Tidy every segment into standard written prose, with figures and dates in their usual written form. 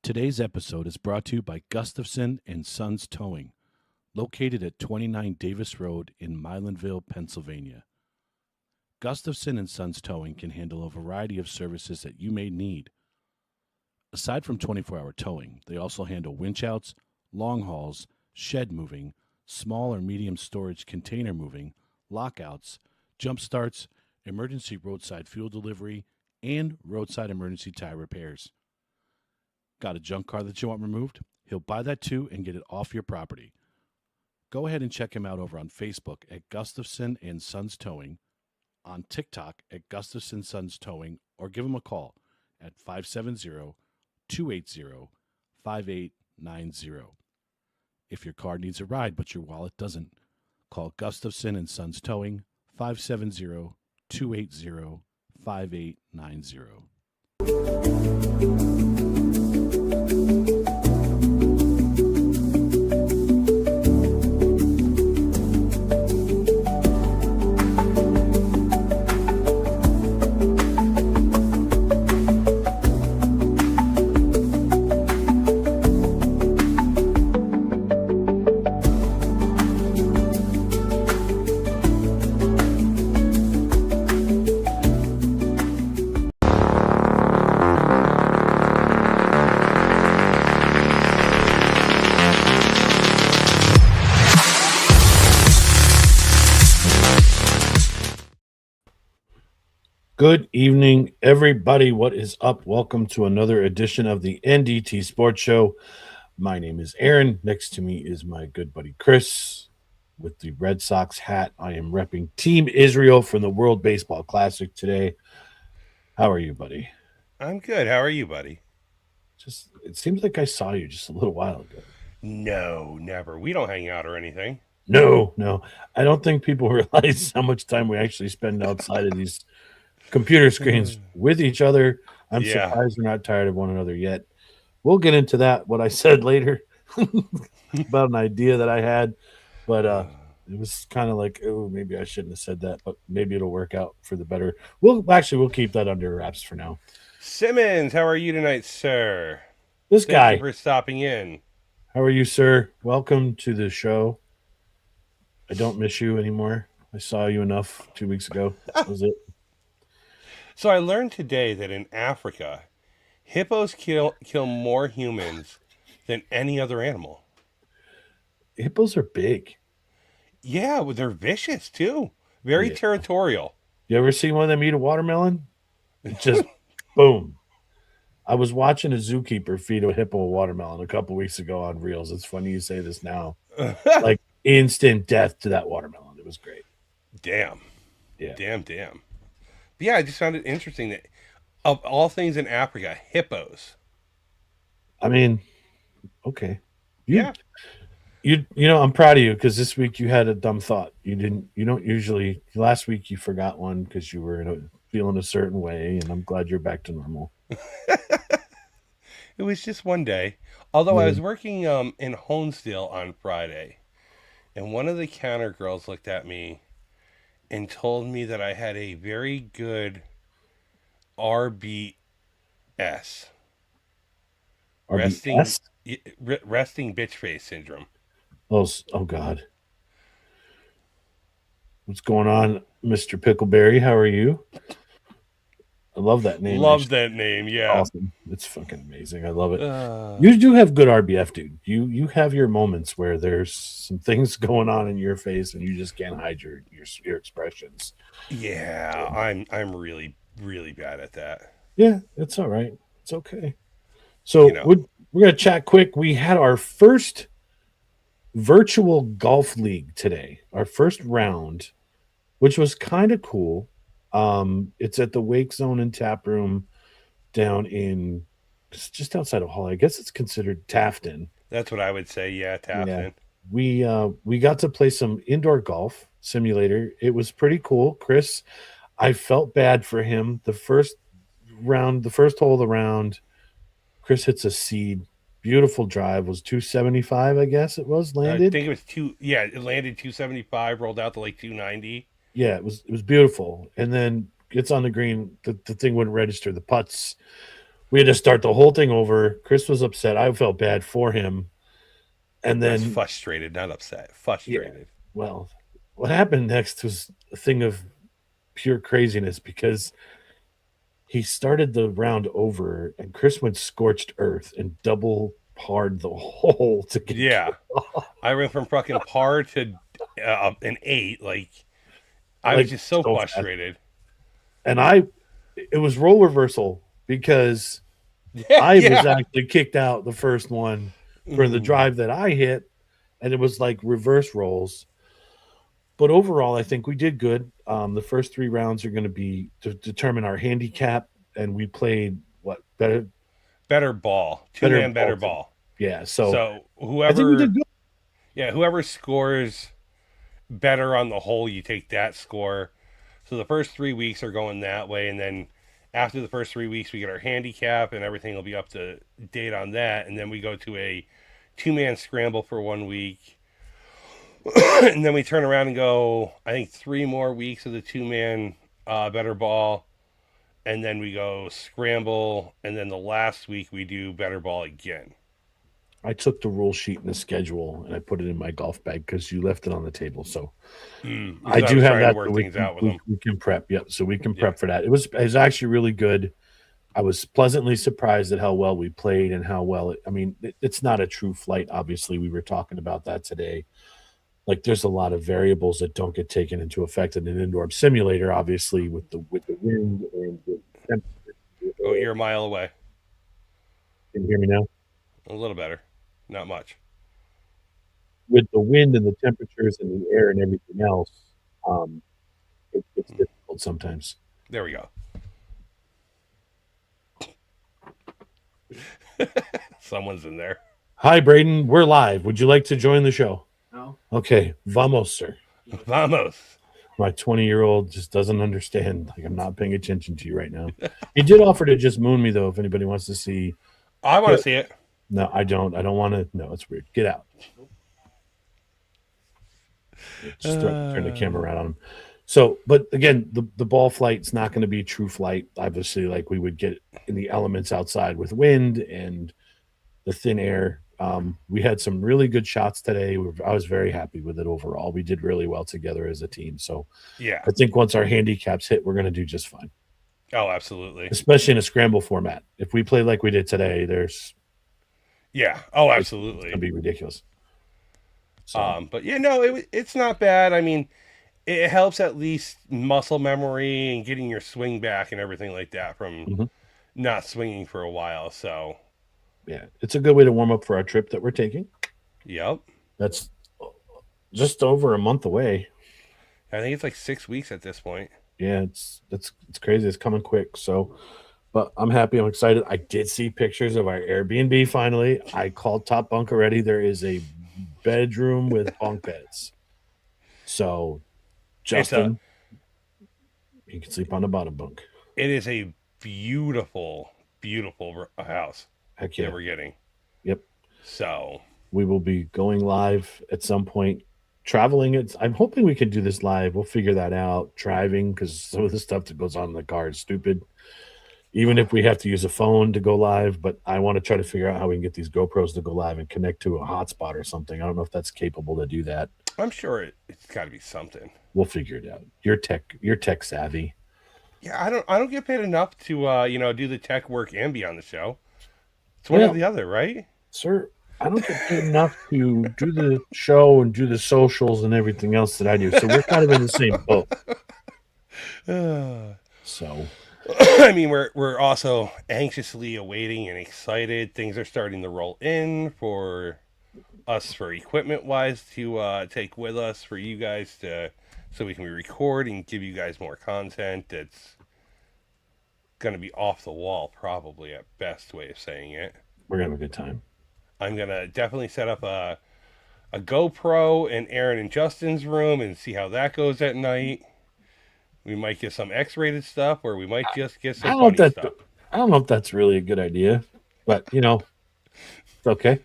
Today's episode is brought to you by Gustafson and Sons Towing, located at 29 Davis Road in Milanville, Pennsylvania. Gustafson and Sons Towing can handle a variety of services that you may need. Aside from 24-hour towing, they also handle winch outs, long hauls, shed moving, small or medium storage container moving, lockouts, jump starts, emergency roadside fuel delivery, and roadside emergency tire repairs. Got a junk car that you want removed? He'll buy that too and get it off your property. Go ahead and check him out over on Facebook at Gustafson and Sons Towing, on TikTok at Gustafson Sons Towing, or give him a call at 570-280-5890. If your car needs a ride but your wallet doesn't, call Gustafson and Sons Towing, 570-280-5890. Good evening, everybody. What is up? Welcome to another edition of the NDT Sports Show. My name is Aaron. Next to me is my good buddy Chris with the Red Sox hat. I am repping Team Israel from the World Baseball Classic today. How are you, buddy? I'm good. How are you, buddy? It seems like I saw you just a little while ago. No, never. We don't hang out or anything. No. I don't think people realize how much time we actually spend outside of these computer screens with each other. I'm surprised we're not tired of one another yet. We'll get into that, what I said later about an idea that I had, but it was kind of like, oh, maybe I shouldn't have said that, but maybe it'll work out for the better. We'll keep that under wraps for now. Simmons, how are you tonight, sir? Thank you for stopping in. How are you, sir? Welcome to the show. I don't miss you anymore. I saw you enough 2 weeks ago. That was it. So I learned today that in Africa, hippos kill more humans than any other animal. Hippos are big. Yeah, well, they're vicious too. Very territorial. You ever see one of them eat a watermelon? It just boom. I was watching a zookeeper feed a hippo a watermelon a couple weeks ago on Reels. It's funny you say this now. Like instant death to that watermelon. It was great. Damn. Yeah. Damn. Yeah, I just found it interesting that of all things in Africa, hippos. I mean, okay. You know, I'm proud of you because this week you had a dumb thought. You don't usually. Last week you forgot one because you were feeling a certain way, and I'm glad you're back to normal. It was just one day. Although I was working in Honesdale on Friday, and one of the counter girls looked at me and told me that I had a very good RBS. RBS? Resting bitch face syndrome. Oh God. What's going on, Mr. Pickleberry? How are you? I love that name. That name, yeah. Awesome. It's fucking amazing. I love it. You do have good RBF, dude. You have your moments where there's some things going on in your face and you just can't hide your expressions. Yeah, I'm really, really bad at that. Yeah, it's all right. It's okay. So we're going to chat quick. We had our first virtual golf league today, our first round, which was kind of cool. It's at the Wake Zone and Tap Room down in just outside of Hall. I guess it's considered Tafton. That's what I would say. Yeah, Tafton. Yeah. We got to play some indoor golf simulator. It was pretty cool. Chris, I felt bad for him. The first hole of the round, Chris hits a seed. Beautiful drive. Was 275, I guess it was landed. I think it was it landed 275, rolled out to like 290. Yeah, it was beautiful. And then gets on the green, the thing wouldn't register. The putts We had to start the whole thing over. Chris was upset. I felt bad for him. And I was then, frustrated, not upset. yeah, Frustrated. well, what happened next was a thing of pure craziness because he started the round over and Chris went scorched earth and double parred the hole to get Yeah. I went from fucking par to an 8. Like, I was like just so so fast. frustrated. And it was role reversal because Yeah, I was yeah. actually kicked out the first one for the Ooh. drive that I hit, and it was like reverse rolls. But overall, I think we did good. The first 3 rounds are going to be to determine our handicap, and we played what Better ball. Two better man better ball. ball. Yeah, so So I think we did whoever good. yeah, whoever scores better on the hole, you take that score. So the first 3 weeks are going that way, and then after the first 3 weeks, we get our handicap, and everything will be up to date on that. And then we go to a 2 man scramble for 1 week, and then we turn around and go. I think 3 more weeks of the 2 man better ball, and then we go scramble, and then the last week we do better ball again. I took the rule sheet and the schedule and I put it in my golf bag because you left it on the table. So I Because I do was have trying to that, work so things out with them. we can prep. Yep, so we can Yeah. prep for that. It was actually really good. I was pleasantly surprised at how well we played and how well I mean, it's not a true flight. Obviously, we were talking about that today. Like, there's a lot of variables that don't get taken into effect in an indoor simulator. Obviously, with the wind and the temperature. Oh, you're a mile away. Can you hear me now? A little better, not much. With the wind and the temperatures and the air and everything else, um, it's difficult sometimes. There we go. Someone's in there. Hi, Braden. We're live. Would you like to join the show? No. Okay. Vamos, sir. Vamos. My 20-year-old just doesn't understand. Like, I'm not paying attention to you right now. He did offer to just moon me, though, if anybody wants to see. I want to see it. No, I don't. I don't want to. No, it's weird. Get out. Just turn the camera around on him. So, but again, the ball flight's not going to be true flight. Obviously, like we would get in the elements outside with wind and the thin air. We had some really good shots today. I was very happy with it overall. We did really well together as a team. So Yeah. I think once our handicaps hit, we're going to do just fine, Oh, absolutely. especially in a scramble format. If we play like we did today, Yeah. Oh, it's going absolutely. to be ridiculous. So, But yeah, no, it's not bad. I mean, it helps at least muscle memory and getting your swing back and everything like that from mhm. not swinging for a while. So, Yeah, it's a good way to warm up for our trip that we're taking. yep. That's just over a month away. I think it's like 6 weeks at this point. Yeah, it's crazy. It's coming quick. So, but I'm happy. I'm excited. I did see pictures of our Airbnb finally. I called Top Bunk already. There is a bedroom with bunk beds. So, It's a Justin, he can sleep on the bottom bunk. it is a beautiful, beautiful house Heck that yeah. we're getting. Yep. So, We will be going live at some point. Traveling, I'm hoping we can do this live. We'll figure that out. Driving, because some of the stuff that goes on in the car is stupid. Even if we have to use a phone to go live, but I want to try to figure out how we can get these GoPros to go live and connect to a hotspot or something. I don't know if that's capable to do that. I'm sure it's got to be something. We'll figure it out. You're tech savvy. Yeah, I don't get paid enough to do the tech work and be on the show. It's one or Well, the other, right? sir, I don't get paid enough to do the show and do the socials and everything else that I do. So we're kind of in the same boat. So I mean, we're also anxiously awaiting and excited. Things are starting to roll in for us for equipment wise to take with us for you guys to so we can record and give you guys more content. That's gonna be off the wall, probably at best way of saying it. we're gonna have a good time. I'm gonna definitely set up a GoPro in Aaron and Justin's room and see how that goes at night. We might get some X-rated stuff, or we might just get I some don't know if funny that stuff. I don't know if that's really a good idea, but it's okay.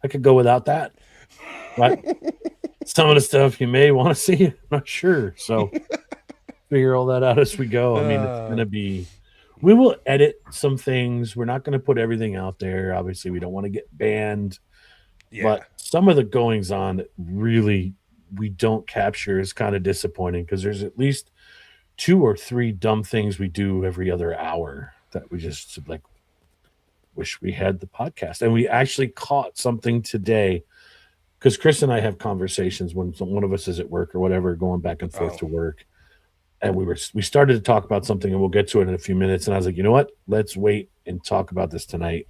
I could go without that. But some of the stuff you may want to see, I'm not sure. So figure all that out as we go. I mean, it's Uh, gonna be We will edit some things. We're not going to put everything out there. Obviously, we don't want to get banned. Yeah. But some of the goings on that really we don't capture is kind of disappointing because there's at least 2 or 3 dumb things we do every other hour that we just like wish we had the podcast. And we actually caught something today because Chris and I have conversations when one of us is at work or whatever, going back and forth to work. And we started to talk about something, and we'll get to it in a few minutes. And I was like, you know what? Let's wait and talk about this tonight.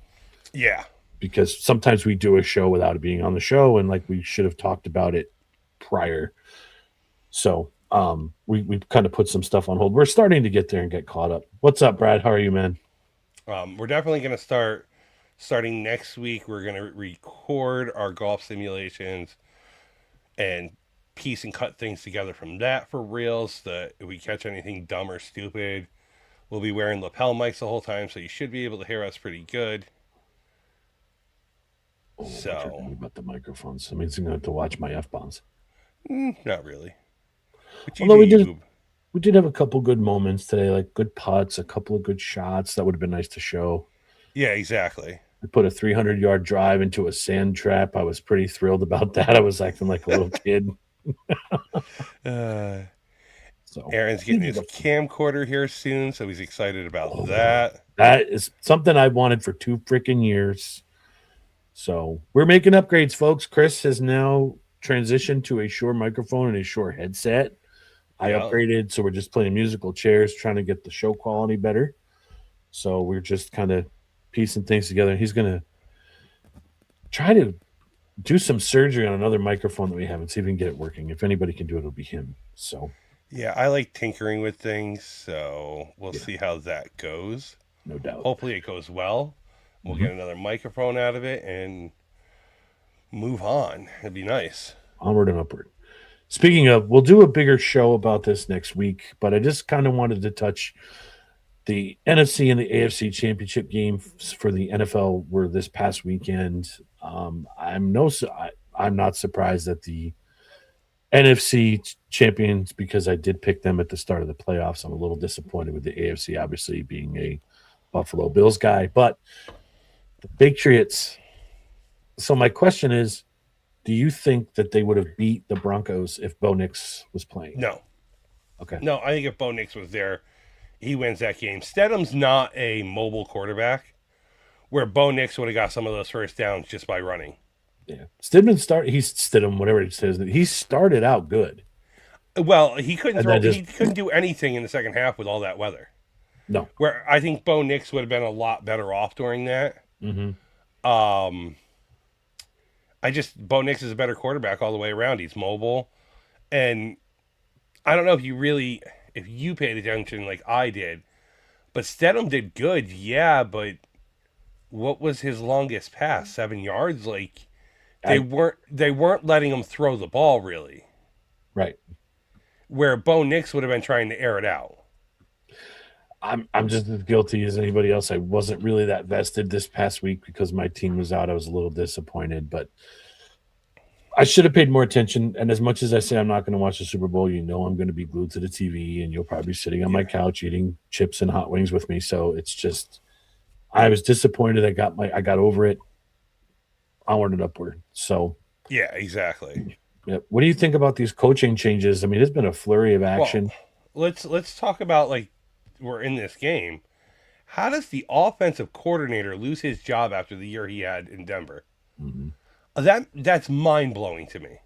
Yeah. Because sometimes we do a show without it being on the show, and like we should have talked about it prior. So we kind of put some stuff on hold. We're starting to get there and get caught up. What's up, Brad? How are you, man? We're definitely going to starting next week. We're going to record our golf simulations and piece and cut things together from that for reels. That if we catch anything dumb or stupid, we'll be wearing lapel mics the whole time, so you should be able to hear us pretty good. Oh, so about the microphones, that means I'm going to have to watch my F-bombs. Not really. Although we did have a couple good moments today, like good putts, a couple of good shots. That would have been nice to show. Yeah, exactly. We put a 300-yard drive into a sand trap. I was pretty thrilled about that. I was acting like a little kid. So Aaron's getting his camcorder here soon, so he's excited about that. That is something I wanted for 2 freaking years. So we're making upgrades, folks. Chris has now transitioned to a Shure microphone and a Shure headset. I upgraded, so we're just playing musical chairs, trying to get the show quality better. So we're just kind of piecing things together. He's going to try to do some surgery on another microphone that we have and see if we can get it working. If anybody can do it, it'll be him. So yeah, I like tinkering with things, so we'll see how that goes. No doubt. Hopefully it goes well. We'll get another microphone out of it and move on. It'd be nice. Onward and upward. Speaking of, we'll do a bigger show about this next week, but I just kind of wanted to touch the NFC and the AFC championship games for the NFL were this past weekend. I'm not surprised that the NFC champions, because I did pick them at the start of the playoffs. I'm a little disappointed with the AFC, obviously being a Buffalo Bills guy, but the Patriots. So my question is, do you think that they would have beat the Broncos if Bo Nix was playing? No. Okay. No, I think if Bo Nix was there, he wins that game. Stidham's not a mobile quarterback, where Bo Nix would have got some of those first downs just by running. Yeah. Stidham, whatever it says, he started out good. Well, he couldn't he couldn't do anything in the second half with all that weather. No. Where I think Bo Nix would have been a lot better off during that. Mm-hmm. Bo Nix is a better quarterback all the way around. He's mobile. And I don't know if you paid attention like I did, but Stidham did good. Yeah, but what was his longest pass? 7 yards? Like they weren't letting him throw the ball really. Right. Where Bo Nix would have been trying to air it out. I'm just as guilty as anybody else. I wasn't really that vested this past week because my team was out. I was a little disappointed, but I should have paid more attention. And as much as I say I'm not going to watch the Super Bowl, I'm going to be glued to the TV, and you'll probably be sitting on my couch eating chips and hot wings with me. So it's just, I was disappointed. I got over it. Onward and upward. So yeah, exactly. Yeah. What do you think about these coaching changes? I mean, there's been a flurry of action. Well, let's talk about, like, we're in this game. How does the offensive coordinator lose his job after the year he had in Denver? Mm-hmm. That's mind-blowing to me.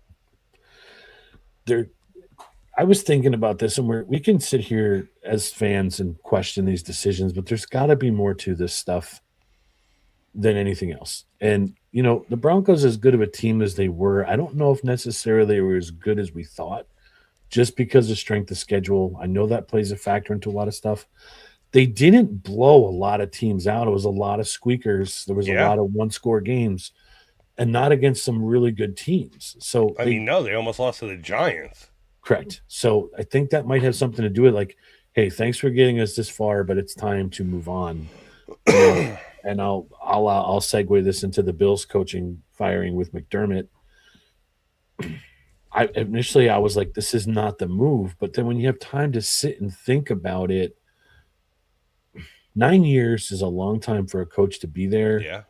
I was thinking about this, and we can sit here as fans and question these decisions, but there's got to be more to this stuff than anything else. And, the Broncos, as good of a team as they were, I don't know if necessarily they were as good as we thought, just because of strength of schedule. I know that plays a factor into a lot of stuff. They didn't blow a lot of teams out. It was a lot of squeakers. There was a lot of one-score games, and not against some really good teams. So they almost lost to the Giants. Correct. So I think that might have something to do with, like, hey, thanks for getting us this far, but it's time to move on. And I'll segue this into the Bills coaching firing with McDermott. Initially I was like, this is not the move. But then when you have time to sit and think about it, 9 years is a long time for a coach to be there. Yeah.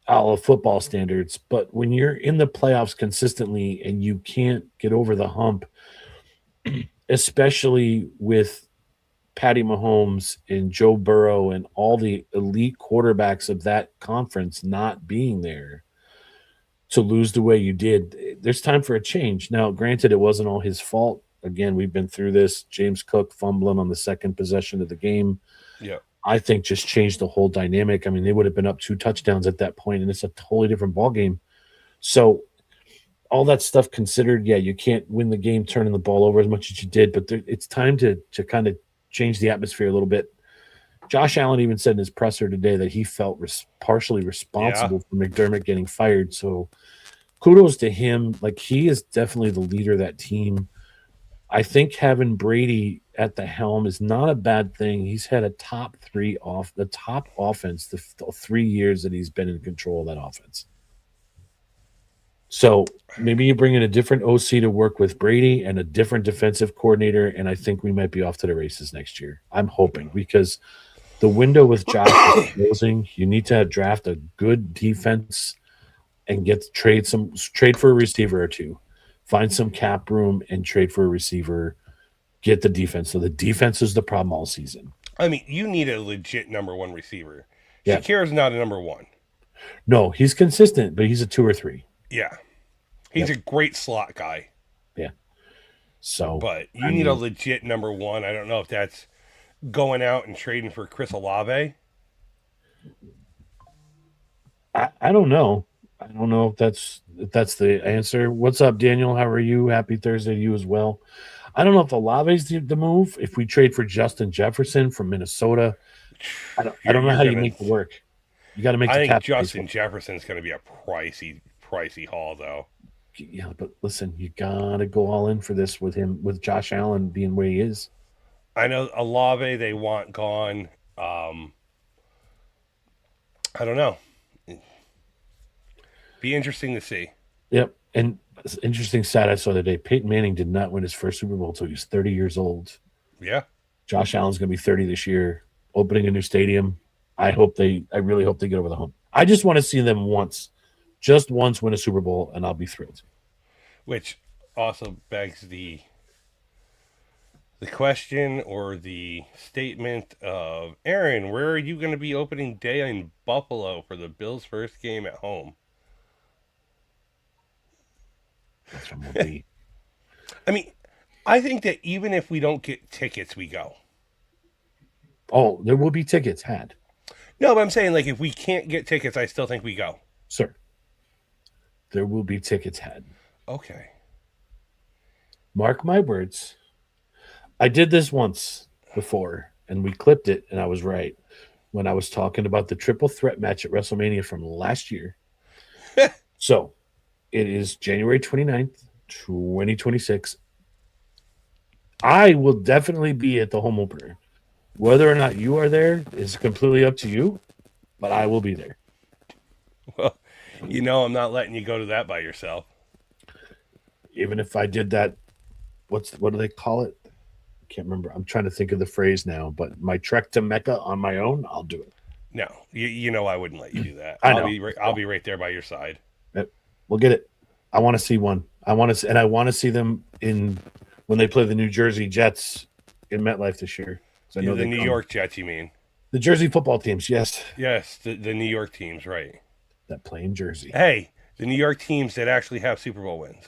All of football standards, but when you're in the playoffs consistently and you can't get over the hump, especially with Patty Mahomes and Joe Burrow and all the elite quarterbacks of that conference not being there, to lose the way you did, there's time for a change. Now, granted, it wasn't all his fault. Again, we've been through this. James Cook fumbling on the second possession of the game, Yeah. I think, just changed the whole dynamic. I mean, they would have been up 2 touchdowns at that point, and it's a totally different ball game. So all that stuff considered, yeah, you can't win the game turning the ball over as much as you did, but it's time to kind of change the atmosphere a little bit. Josh Allen even said in his presser today that he felt partially responsible for McDermott getting fired. So kudos to him. Like, he is definitely the leader of that team. I think having Brady at the helm is not a bad thing. He's had a top offense the 3 years that he's been in control of that offense. So maybe you bring in a different OC to work with Brady and a different defensive coordinator, and I think we might be off to the races next year. I'm hoping, because the window with Josh is closing. You need to draft a good defense and trade for a receiver or two. Find some cap room and trade for a receiver. Get the defense. So the defense is the problem all season. I mean, you need a legit number 1 receiver. Yeah. Shakir's not a number 1. No, he's consistent, but he's a 2 or 3. Yeah. He's a great slot guy. Yeah. So, but you need a legit number 1. I don't know if that's going out and trading for Chris Olave. I don't know. I don't know if that's the answer. What's up, Daniel? How are you? Happy Thursday to you as well. I don't know if Olave's the move. If we trade for Justin Jefferson from Minnesota, I don't know how you make it work. You got to make. I think Justin Jefferson's going to be a pricey haul, though. Yeah, but listen, you got to go all in for this with with Josh Allen being where he is. I know Olave they want gone. I don't know. Be interesting to see. Yep. And interesting stat I saw today, Peyton Manning did not win his first Super Bowl until he was 30 years old. Yeah. Josh Allen's going to be 30 this year, opening a new stadium. I really hope they get over the hump. I just want to see them just once win a Super Bowl, and I'll be thrilled. Which also begs the question or the statement of, Aaron, where are you going to be opening day in Buffalo for the Bills' first game at home? That's what we'll be. I mean, I think that even if we don't get tickets, we go. Oh, there will be tickets had. No, but I'm saying, like, if we can't get tickets, I still think we go. Sir, there will be tickets had. Okay. Mark my words. I did this once before, and we clipped it, and I was right. When I was talking about the triple threat match at WrestleMania from last year. So, it is January 29th, 2026. I will definitely be at the home opener. Whether or not you are there is completely up to you, but I will be there. Well, I'm not letting you go to that by yourself. Even if I did that, what do they call it? I can't remember. I'm trying to think of the phrase now, but my trek to Mecca on my own, I'll do it. No, I wouldn't let you do that. I know. I'll be right there by your side. We'll get it. I want to see one. I want to see them when they play the New Jersey Jets in MetLife this year. I know the New York Jets, you mean? The Jersey football teams, yes. Yes, the New York teams, right. That play in Jersey. Hey, the New York teams that actually have Super Bowl wins.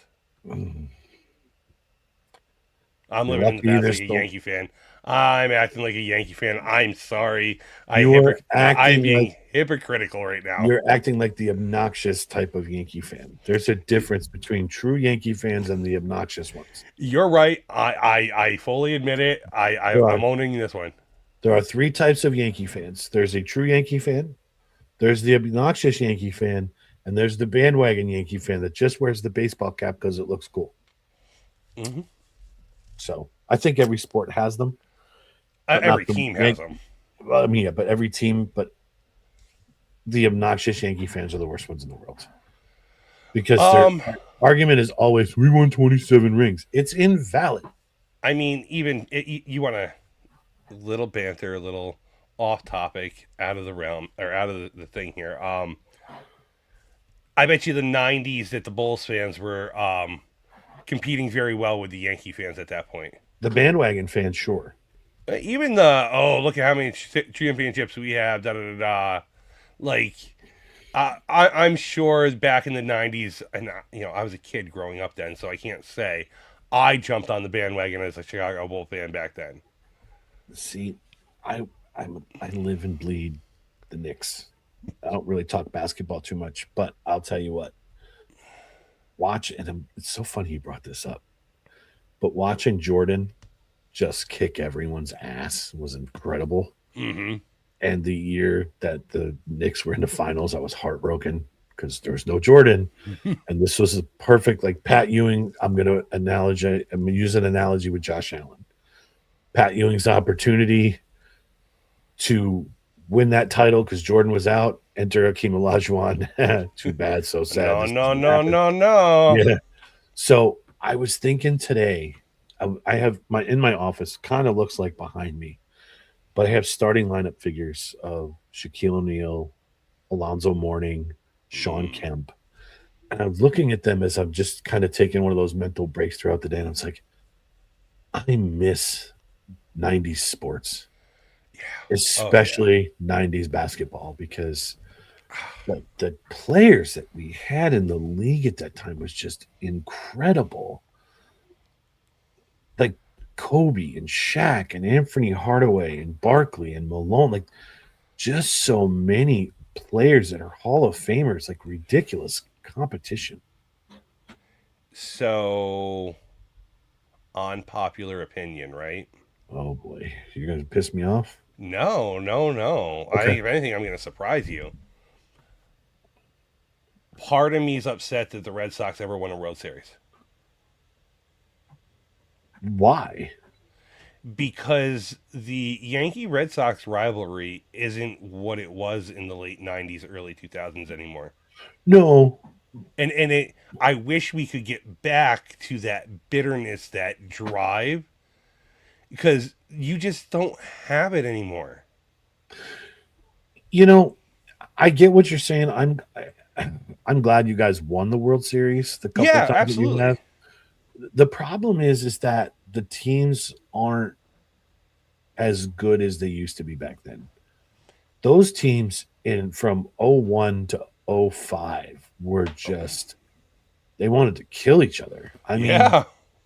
I'm living in the past like a Yankee fan. I'm acting like a Yankee fan. I'm sorry. I'm being hypocritical right now. You're acting like the obnoxious type of Yankee fan. There's a difference between true Yankee fans and the obnoxious ones. You're right. I fully admit it. I'm owning this one. There are 3 types of Yankee fans. There's a true Yankee fan, there's the obnoxious Yankee fan, and there's the bandwagon Yankee fan that just wears the baseball cap because it looks cool. Mm-hmm. So I think every sport has them. Every team has them. Well, I mean, yeah, but every team, but the obnoxious Yankee fans are the worst ones in the world. Because their argument is always, we won 27 rings. It's invalid. I mean, even you want to little banter, a little off topic, out of the realm or out of the thing here. I bet you the '90s that the Bulls fans were competing very well with the Yankee fans at that point. The bandwagon fans, sure. Even the look at how many championships we have, da da da da. Like I'm sure back in the '90s, and I was a kid growing up then, so I can't say I jumped on the bandwagon as a Chicago Bull fan back then. See, I live and bleed the Knicks. I don't really talk basketball too much, but I'll tell you what. It's so funny you brought this up, but watching Jordan just kick everyone's ass was incredible. Mm-hmm. And the year that the Knicks were in the finals, I was heartbroken because there was no Jordan. And this was a perfect, like Pat Ewing. I'm going to use an analogy with Josh Allen. Pat Ewing's opportunity to win that title because Jordan was out. Enter Hakeem Olajuwon. Too bad, so sad. No. Yeah. So I was thinking today, I have in my office, kind of looks like behind me, but I have starting lineup figures of Shaquille O'Neal, Alonzo Mourning, Sean Kemp. And I'm looking at them as I'm just kind of taking one of those mental breaks throughout the day. And I was like, I miss 90s sports, especially 90s basketball, because the players that we had in the league at that time was just incredible. Like Kobe and Shaq and Anthony Hardaway and Barkley and Malone, like just so many players that are Hall of Famers, like ridiculous competition. So, unpopular opinion, right? Oh boy, you're gonna piss me off. No. Okay. I think if anything, I'm going to surprise you. Part of me is upset that the Red Sox ever won a World Series. Why? Because the Yankee Red Sox rivalry isn't what it was in the late '90s, early 2000s anymore. No. And I wish we could get back to that bitterness, that drive, because you just don't have it anymore. I get what you're saying. I'm glad you guys won the World Series the couple times absolutely. that you have. The problem is that the teams aren't as good as they used to be back then. Those teams from 01 to 05 were just they wanted to kill each other. I mean,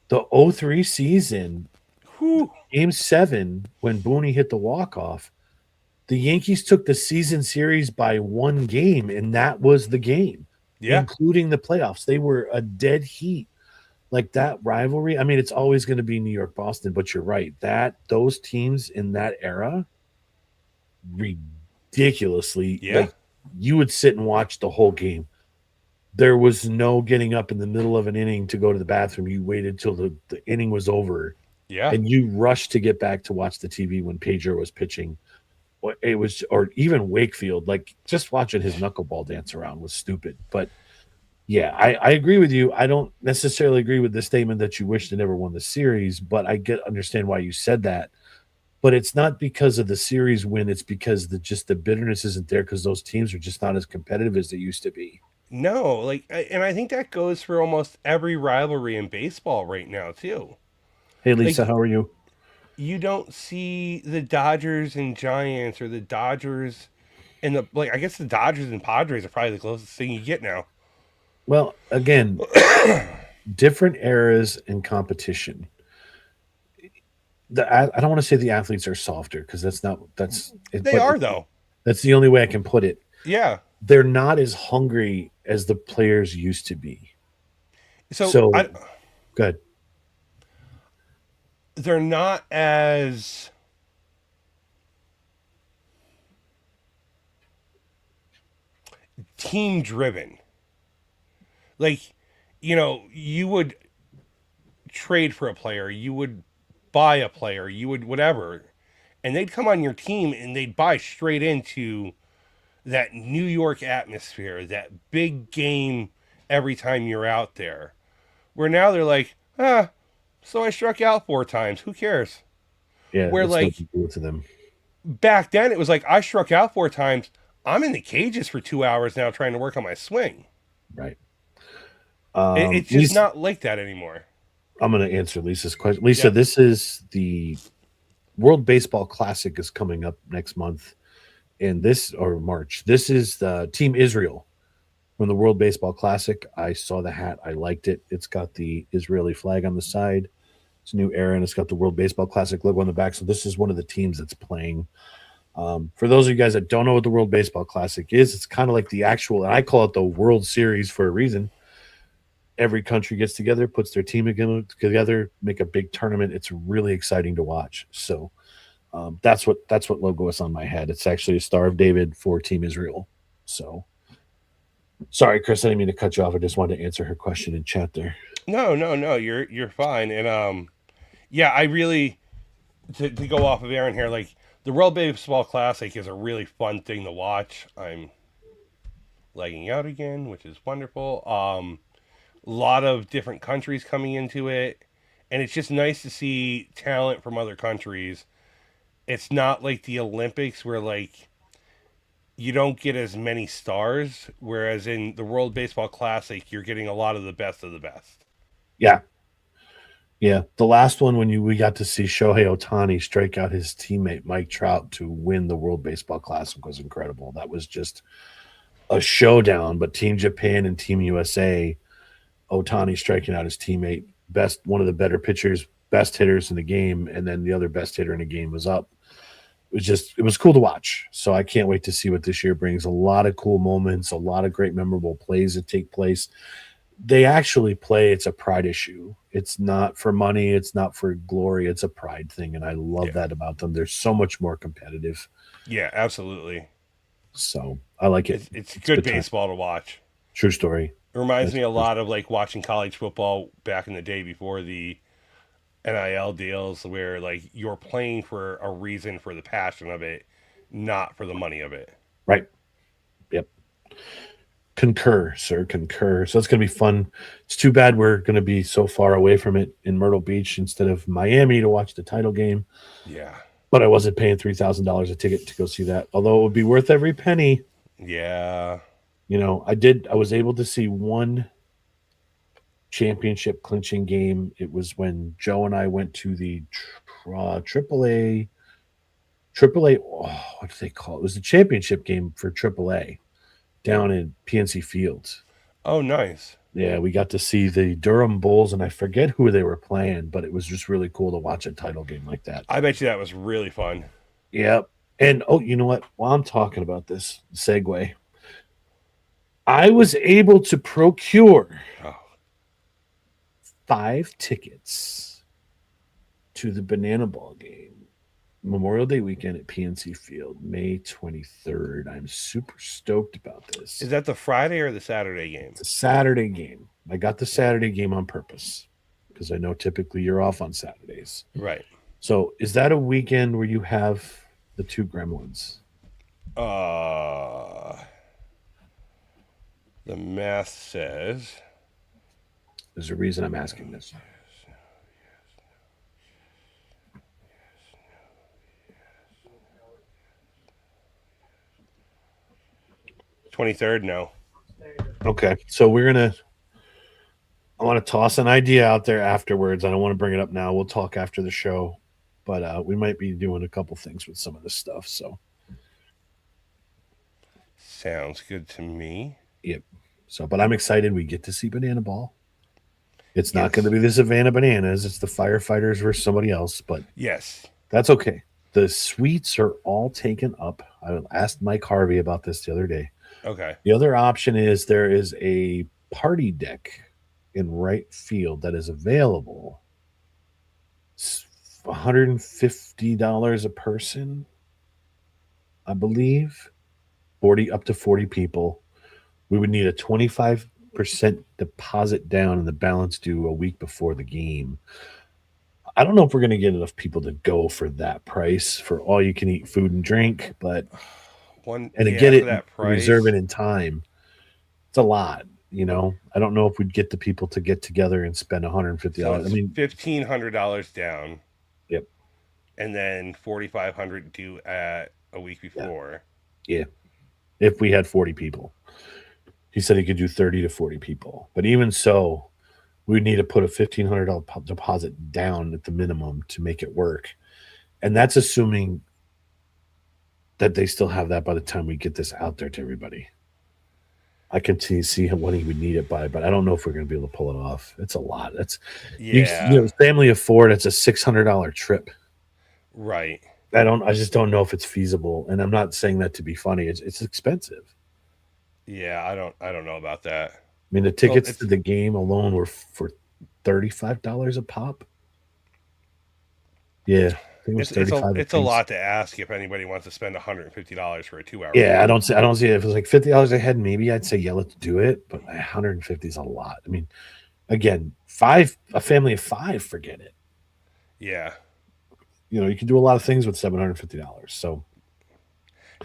the 03 season, Game 7, when Booney hit the walk-off, the Yankees took the season series by one game, and that was the game, including the playoffs. They were a dead heat. Like that rivalry, I mean, it's always going to be New York, Boston, but you're right. Those teams in that era, ridiculously, like you would sit and watch the whole game. There was no getting up in the middle of an inning to go to the bathroom. You waited till the inning was over. Yeah. And you rushed to get back to watch the TV when Pedro was pitching. It was, or even Wakefield, like just watching his knuckleball dance around was stupid. But yeah, I agree with you. I don't necessarily agree with the statement that you wish they never won the series, but I understand why you said that. But it's not because of the series win. It's because the bitterness isn't there because those teams are just not as competitive as they used to be. No, and I think that goes for almost every rivalry in baseball right now too. Hey, Lisa, how are you? You don't see the Dodgers and Giants or the Dodgers and I guess the Dodgers and Padres are probably the closest thing you get now. Well, again, different eras and competition. I don't want to say the athletes are softer because they are though. That's the only way I can put it. Yeah. They're not as hungry as the players used to be. So good. They're not as team driven. Like, you would trade for a player, you would buy a player, you would whatever, and they'd come on your team and they'd buy straight into that New York atmosphere, that big game every time you're out there. Where now they're like, so I struck out 4 times. Who cares? Yeah, Where it's no like big deal to them. back then it was like I struck out 4 times. I'm in the cages for 2 hours now trying to work on my swing. Right. It's just Lisa, not like that anymore. I'm going to answer Lisa's question. Lisa, Yep. this is the World Baseball Classic is coming up next month, and this or March. This is the Team Israel from the World Baseball Classic. I saw the hat. I liked it. It's got the Israeli flag on the side. It's a new era, and it's got the World Baseball Classic logo on the back. So this is one of the teams that's playing. For those of you guys that don't know what the World Baseball Classic is, it's kind of like the actual, and I call it the World Series for a reason. Every country gets together, puts their team together, make a big tournament. It's really exciting to watch. So that's what logo is on my head. It's actually a Star of David for Team Israel. So sorry, Chris, I didn't mean to cut you off. I just wanted to answer her question in chat there. No. You're fine. And yeah, I really to go off of Aaron here, like the World Baseball Classic is a really fun thing to watch. I'm lagging out again, which is wonderful. A lot of different countries coming into it, and it's just nice to see talent from other countries. It's not like the Olympics where like you don't get as many stars, whereas in the World Baseball Classic you're getting a lot of the best of the best. Yeah. Yeah. The last one when we got to see Shohei Ohtani strike out his teammate Mike Trout to win the World Baseball Classic was incredible. That was just a showdown, but Team Japan and Team USA, Ohtani striking out his teammate, one of the better pitchers, best hitters in the game, and then the other best hitter in the game was up. It was cool to watch. So I can't wait to see what this year brings. A lot of cool moments, a lot of great memorable plays that take place. They actually play, it's a pride issue. It's not for money, it's not for glory, it's a pride thing. And I love that about them. They're so much more competitive. Yeah, absolutely. So I like it. It's good baseball to watch. True story. It reminds me a lot of like watching college football back in the day before the NIL deals, where like you're playing for a reason, for the passion of it, not for the money of it. Right. Yep. Concur, sir. Concur. So it's going to be fun. It's too bad we're going to be so far away from it in Myrtle Beach instead of Miami to watch the title game. Yeah. But I wasn't paying $3,000 a ticket to go see that, although it would be worth every penny. Yeah. You know, I was able to see one championship clinching game. It was when Joe and I went to the AAA. Oh, what do they call it? It was the championship game for AAA down in PNC Fields. Oh, nice. Yeah, we got to see the Durham Bulls, and I forget who they were playing, but it was just really cool to watch a title game like that. I bet you that was really fun. Yep. And you know what? While I'm talking about this segue, I was able to procure 5 tickets to the Banana Ball game, Memorial Day weekend at PNC Field, May 23rd. I'm super stoked about this. Is that the Friday or the Saturday game? It's a Saturday game. I got the Saturday game on purpose because I know typically you're off on Saturdays. Right. So is that a weekend where you have the 2 Gremlins? The math says. There's a reason I'm asking this. Yes. 23rd, no. Okay, so I want to toss an idea out there afterwards. I don't want to bring it up now. We'll talk after the show, but we might be doing a couple things with some of this stuff. So sounds good to me. Yep. So, but I'm excited. We get to see Banana Ball. It's not going to be the Savannah Bananas. It's the Firefighters versus somebody else, but yes, that's okay. The suites are all taken up. I asked Mike Harvey about this the other day. Okay. The other option is there is a party deck in right field that is available. It's $150 a person, I believe. Up to 40 people. We would need a 25% deposit down and the balance due a week before the game. I don't know if we're going to get enough people to go for that price for all you can eat food and drink, but to get it, that price, reserve it in time. It's a lot, you know. I don't know if we'd get the people to get together and spend $150. So I mean, $1,500 down. Yep. and then 4,500 due at a week before. Yeah. If we had 40 people. He said he could do 30 to 40 people. But even so, we need to put a $1,500 deposit down at the minimum to make it work. And that's assuming that they still have that by the time we get this out there to everybody. I can see when he would need it by, but I don't know if we're going to be able to pull it off. It's a lot. That's you know, family of four. It's a $600 trip. Right. I just don't know if it's feasible. And I'm not saying that to be funny. It's expensive. Yeah, I don't know about that. I mean, the tickets to the game alone were for $35 a pop. Yeah. It's a lot to ask if anybody wants to spend $150 for a 2 hour. Yeah, I don't see it. If it was like $50 a head, maybe I'd say let's do it. But $150 is a lot. I mean, again, a family of five, forget it. Yeah. You know, you can do a lot of things with $750. So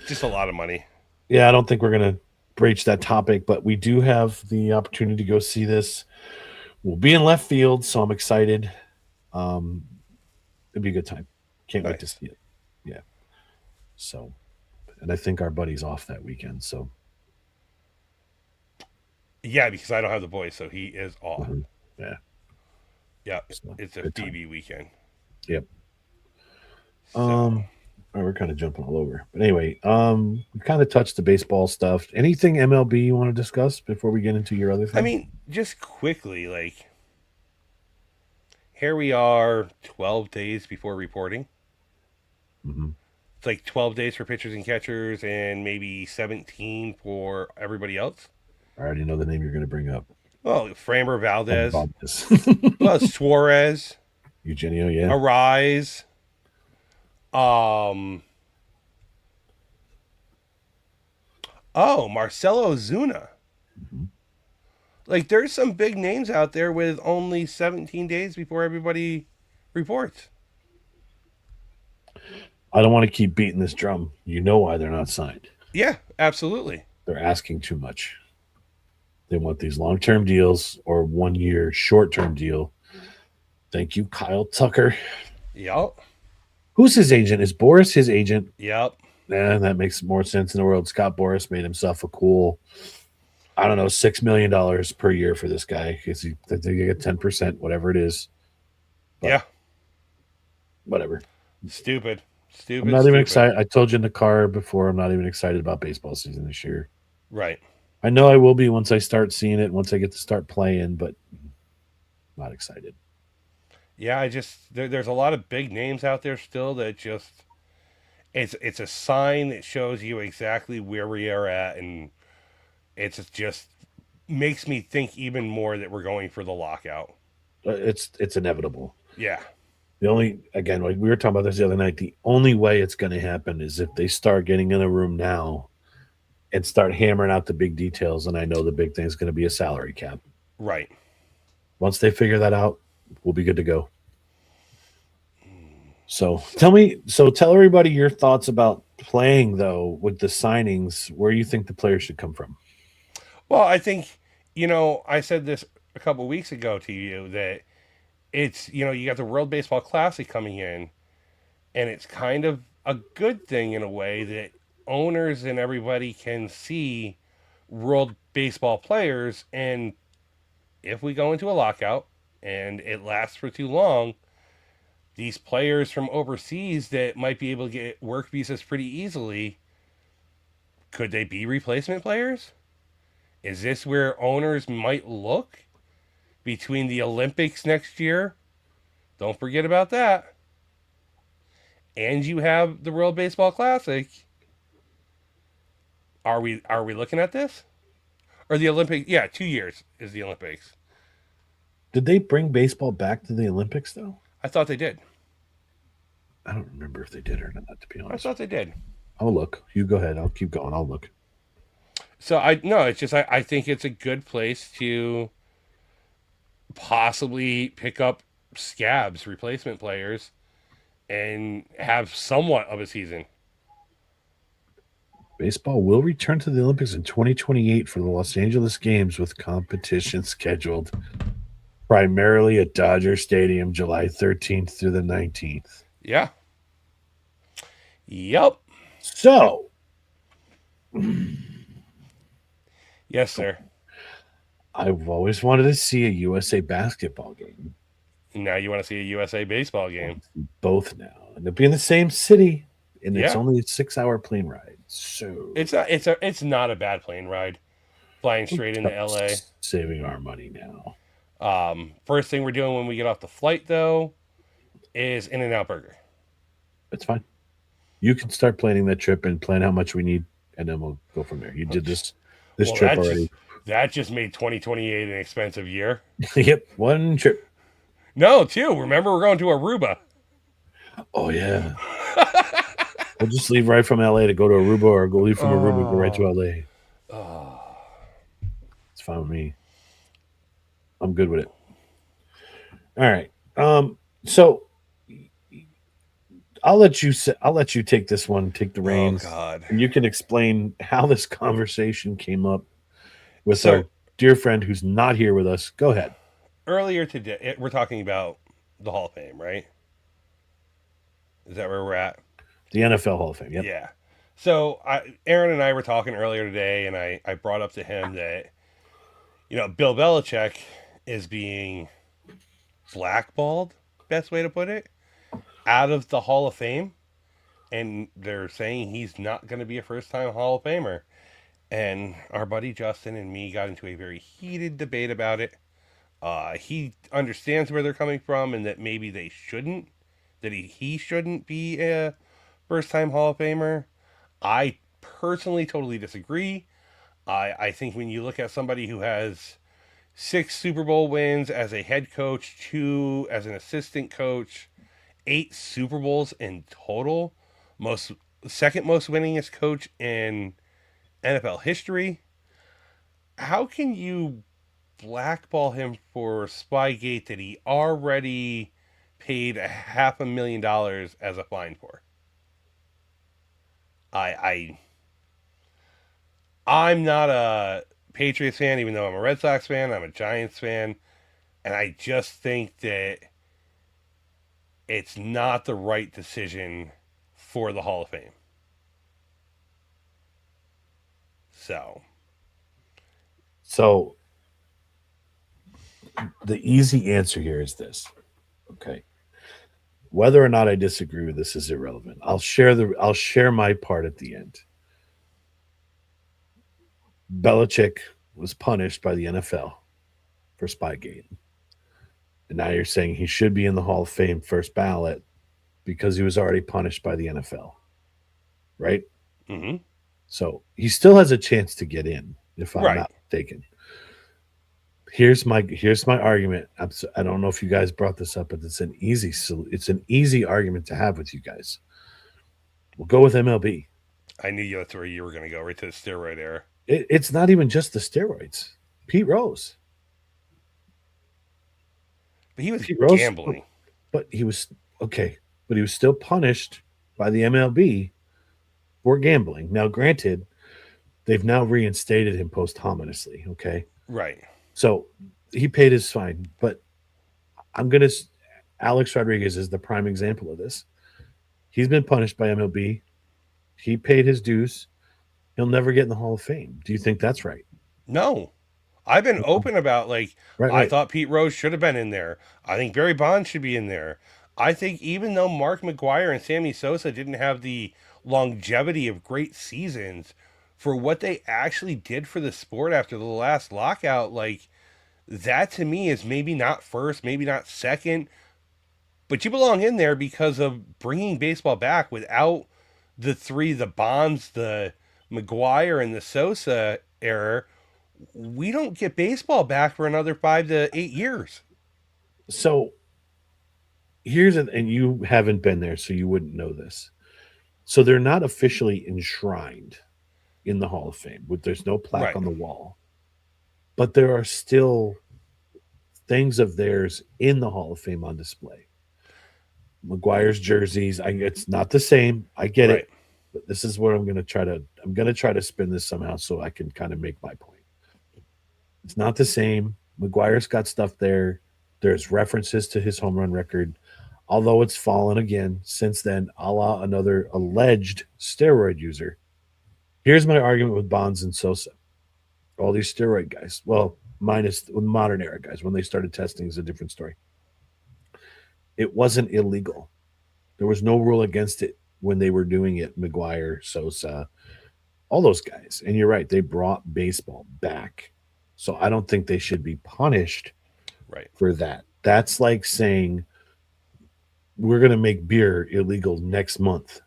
just a lot of money. Yeah, I don't think we're gonna breach that topic, but we do have the opportunity to go see this. We'll be in left field, so I'm excited. It'd be a good time. Can't wait to see it. Yeah. So, and I think our buddy's off that weekend. So, yeah, because I don't have the boys, so he is off. Mm-hmm. Yeah. Yeah, so it's a Phoebe weekend. Yep. So. We're kind of jumping all over, but anyway, we kind of touched the baseball stuff. Anything MLB you want to discuss before we get into your other thing? I mean, just quickly, like, here we are 12 days before reporting. Mm-hmm. It's like 12 days for pitchers and catchers and maybe 17 for everybody else. I already know the name you're going to bring up. Well, Framber Valdez. Well, Suarez. Eugenio, yeah. Arise. Marcelo Ozuna. Mm-hmm. Like, there's some big names out there with only 17 days before everybody reports. I don't want to keep beating this drum. You know why they're not signed. Yeah, absolutely. They're asking too much. They want these long-term deals or 1 year short-term deal. Thank you, Kyle Tucker. Yep. Who's his agent? Is Boris his agent? Yep. Yeah, that makes more sense in the world. Scott Boris made himself a cool, I don't know, $6 million per year for this guy because they get 10%, whatever it is. But yeah. Whatever. Stupid. I'm not even excited. I told you in the car before, I'm not even excited about baseball season this year. Right. I know I will be once I start seeing it, once I get to start playing, but not excited. Yeah, there's a lot of big names out there still that just it's a sign that shows you exactly where we are at, and it's just makes me think even more that we're going for the lockout. It's inevitable. Yeah. Again, like we were talking about this the other night, the only way it's going to happen is if they start getting in a room now and start hammering out the big details. And I know the big thing is going to be a salary cap. Right. Once they figure that out, we'll be good to go. So tell everybody your thoughts about playing, though, with the signings, where you think the players should come from. Well, I think, I said this a couple of weeks ago to you that it's, you got the World Baseball Classic coming in, and it's kind of a good thing in a way that owners and everybody can see World Baseball players. And if we go into a lockout and it lasts for too long, these players from overseas that might be able to get work visas pretty easily, could they be replacement players? Is this where owners might look between the Olympics next year? Don't forget about that. And you have the World Baseball Classic. Are we looking at this? Or the Olympics? Yeah, 2 years is the Olympics. Did they bring baseball back to the Olympics, though? I thought they did. I don't remember if they did or not, to be honest. I thought they did. I'll look. You go ahead. I'll keep going. I'll look. So, I think it's a good place to possibly pick up scabs, replacement players, and have somewhat of a season. Baseball will return to the Olympics in 2028 for the Los Angeles Games, with competition scheduled primarily at Dodger Stadium, July 13th through the 19th. Yeah. Yep. So, Yes, sir. I've always wanted to see a USA basketball game. Now you want to see a USA baseball game? Both now, and they'll be in the same city, and it's Yeah. only a 6-hour plane ride. So It's not a bad plane ride, flying straight into LA. saving our money now. First thing we're doing when we get off the flight though is In-N-Out Burger. It's fine. You can start planning that trip and plan how much we need, and then we'll go from there. You did this trip already. That just made 2028 an expensive year. Yep, one trip. No, two. Remember, we're going to Aruba. Oh yeah. We'll just leave right from LA to go to Aruba, or go leave from Aruba and go right to LA. It's fine with me. I'm good with it. All right. So I'll let you take this one, take the reins. Oh God. And you can explain how this conversation came up with our dear friend who's not here with us. Go ahead. Earlier today, we're talking about the Hall of Fame, right? Is that where we're at? The NFL Hall of Fame, yep. Yeah. So Aaron and I were talking earlier today, and I brought up to him that, Bill Belichick is being blackballed, best way to put it, out of the Hall of Fame. And they're saying he's not going to be a first-time Hall of Famer. And our buddy Justin and me got into a very heated debate about it. He understands where they're coming from, and that maybe they shouldn't, that he shouldn't be a first-time Hall of Famer. I personally totally disagree. I think when you look at somebody who has 6 Super Bowl wins as a head coach, 2 as an assistant coach, 8 Super Bowls in total, second most winningest coach in NFL history, how can you blackball him for Spygate that he already paid $500,000 as a fine for? I'm not a Patriots fan, even though I'm a Red Sox fan. I'm a Giants fan, and I just think that it's not the right decision for the Hall of Fame. So the easy answer here is this. Okay. Whether or not I disagree with this is irrelevant. I'll share my part at the end. Belichick was punished by the NFL for Spygate. And now you're saying he should be in the Hall of Fame first ballot because he was already punished by the NFL. Right? Mm-hmm. So he still has a chance to get in, if I'm not mistaken. Here's my argument. I don't know if you guys brought this up, but it's an easy argument to have with you guys. We'll go with MLB. I knew that's where you were going to go, right to the steroid era. It's not even just the steroids. Pete Rose. But he was gambling. But he was okay. But he was still punished by the MLB for gambling. Now, granted, they've now reinstated him posthumously. Okay. Right. So he paid his fine. But Alex Rodriguez is the prime example of this. He's been punished by MLB. He paid his dues. He'll never get in the Hall of Fame. Do you think that's right? No. I've been open about, I thought Pete Rose should have been in there. I think Barry Bonds should be in there. I think even though Mark McGwire and Sammy Sosa didn't have the longevity of great seasons, for what they actually did for the sport after the last lockout, that to me is maybe not first, maybe not second, but you belong in there because of bringing baseball back. Without the 3, the Bonds, the McGwire, and the Sosa era, we don't get baseball back for another 5 to 8 years. So and you haven't been there, so you wouldn't know this. So they're not officially enshrined in the Hall of Fame. There's no plaque on the wall, but there are still things of theirs in the Hall of Fame on display. McGuire's jerseys. It's not the same. I get it, but this is what I'm going to try to spin this somehow so I can kind of make my point. It's not the same. McGuire's got stuff there. There's references to his home run record. although it's fallen again since then, a la another alleged steroid user. Here's my argument with Bonds and Sosa. All these steroid guys, well, minus the modern era guys, when they started testing is a different story. It wasn't illegal. There was no rule against it when they were doing it. McGuire, Sosa, all those guys. And you're right, they brought baseball back. So I don't think they should be punished Right. for that. That's like saying we're going to make beer illegal next month.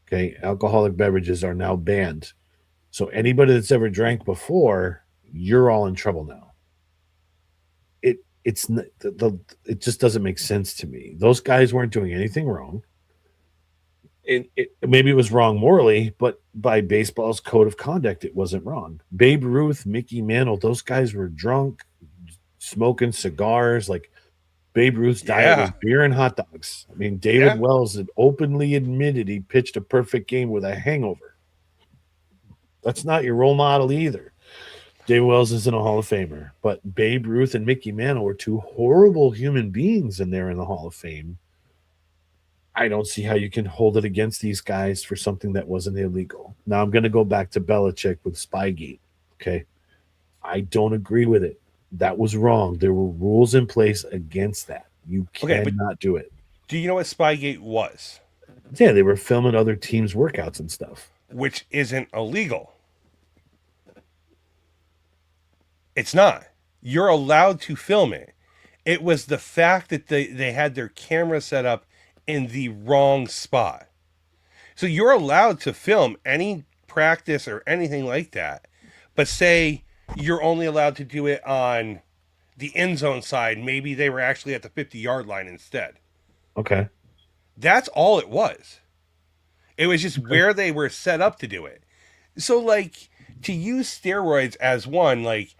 Okay, alcoholic beverages are now banned. So anybody that's ever drank before, you're all in trouble now. It just doesn't make sense to me. Those guys weren't doing anything wrong. Maybe it was wrong morally, but by baseball's code of conduct, it wasn't wrong. Babe Ruth, Mickey Mantle, those guys were drunk, smoking cigars. Like Babe Ruth's diet was beer and hot dogs. I mean, David Wells had openly admitted he pitched a perfect game with a hangover. That's not your role model either. David Wells isn't a Hall of Famer, but Babe Ruth and Mickey Mantle were two horrible human beings, and they're in the Hall of Fame. I don't see how you can hold it against these guys for something that wasn't illegal. Now I'm going to go back to Belichick with Spygate. Okay. I don't agree with it. That was wrong. There were rules in place against that. You cannot do it. Do you know what Spygate was? Yeah, they were filming other teams' workouts and stuff. Which isn't illegal. It's not. You're allowed to film it. It was the fact that they had their camera set up in the wrong spot. So you're allowed to film any practice or anything like that. But say you're only allowed to do it on the end zone side. Maybe they were actually at the 50-yard line instead. Okay. That's all it was. It was just where they were set up to do it. So, like, to use steroids as one, like,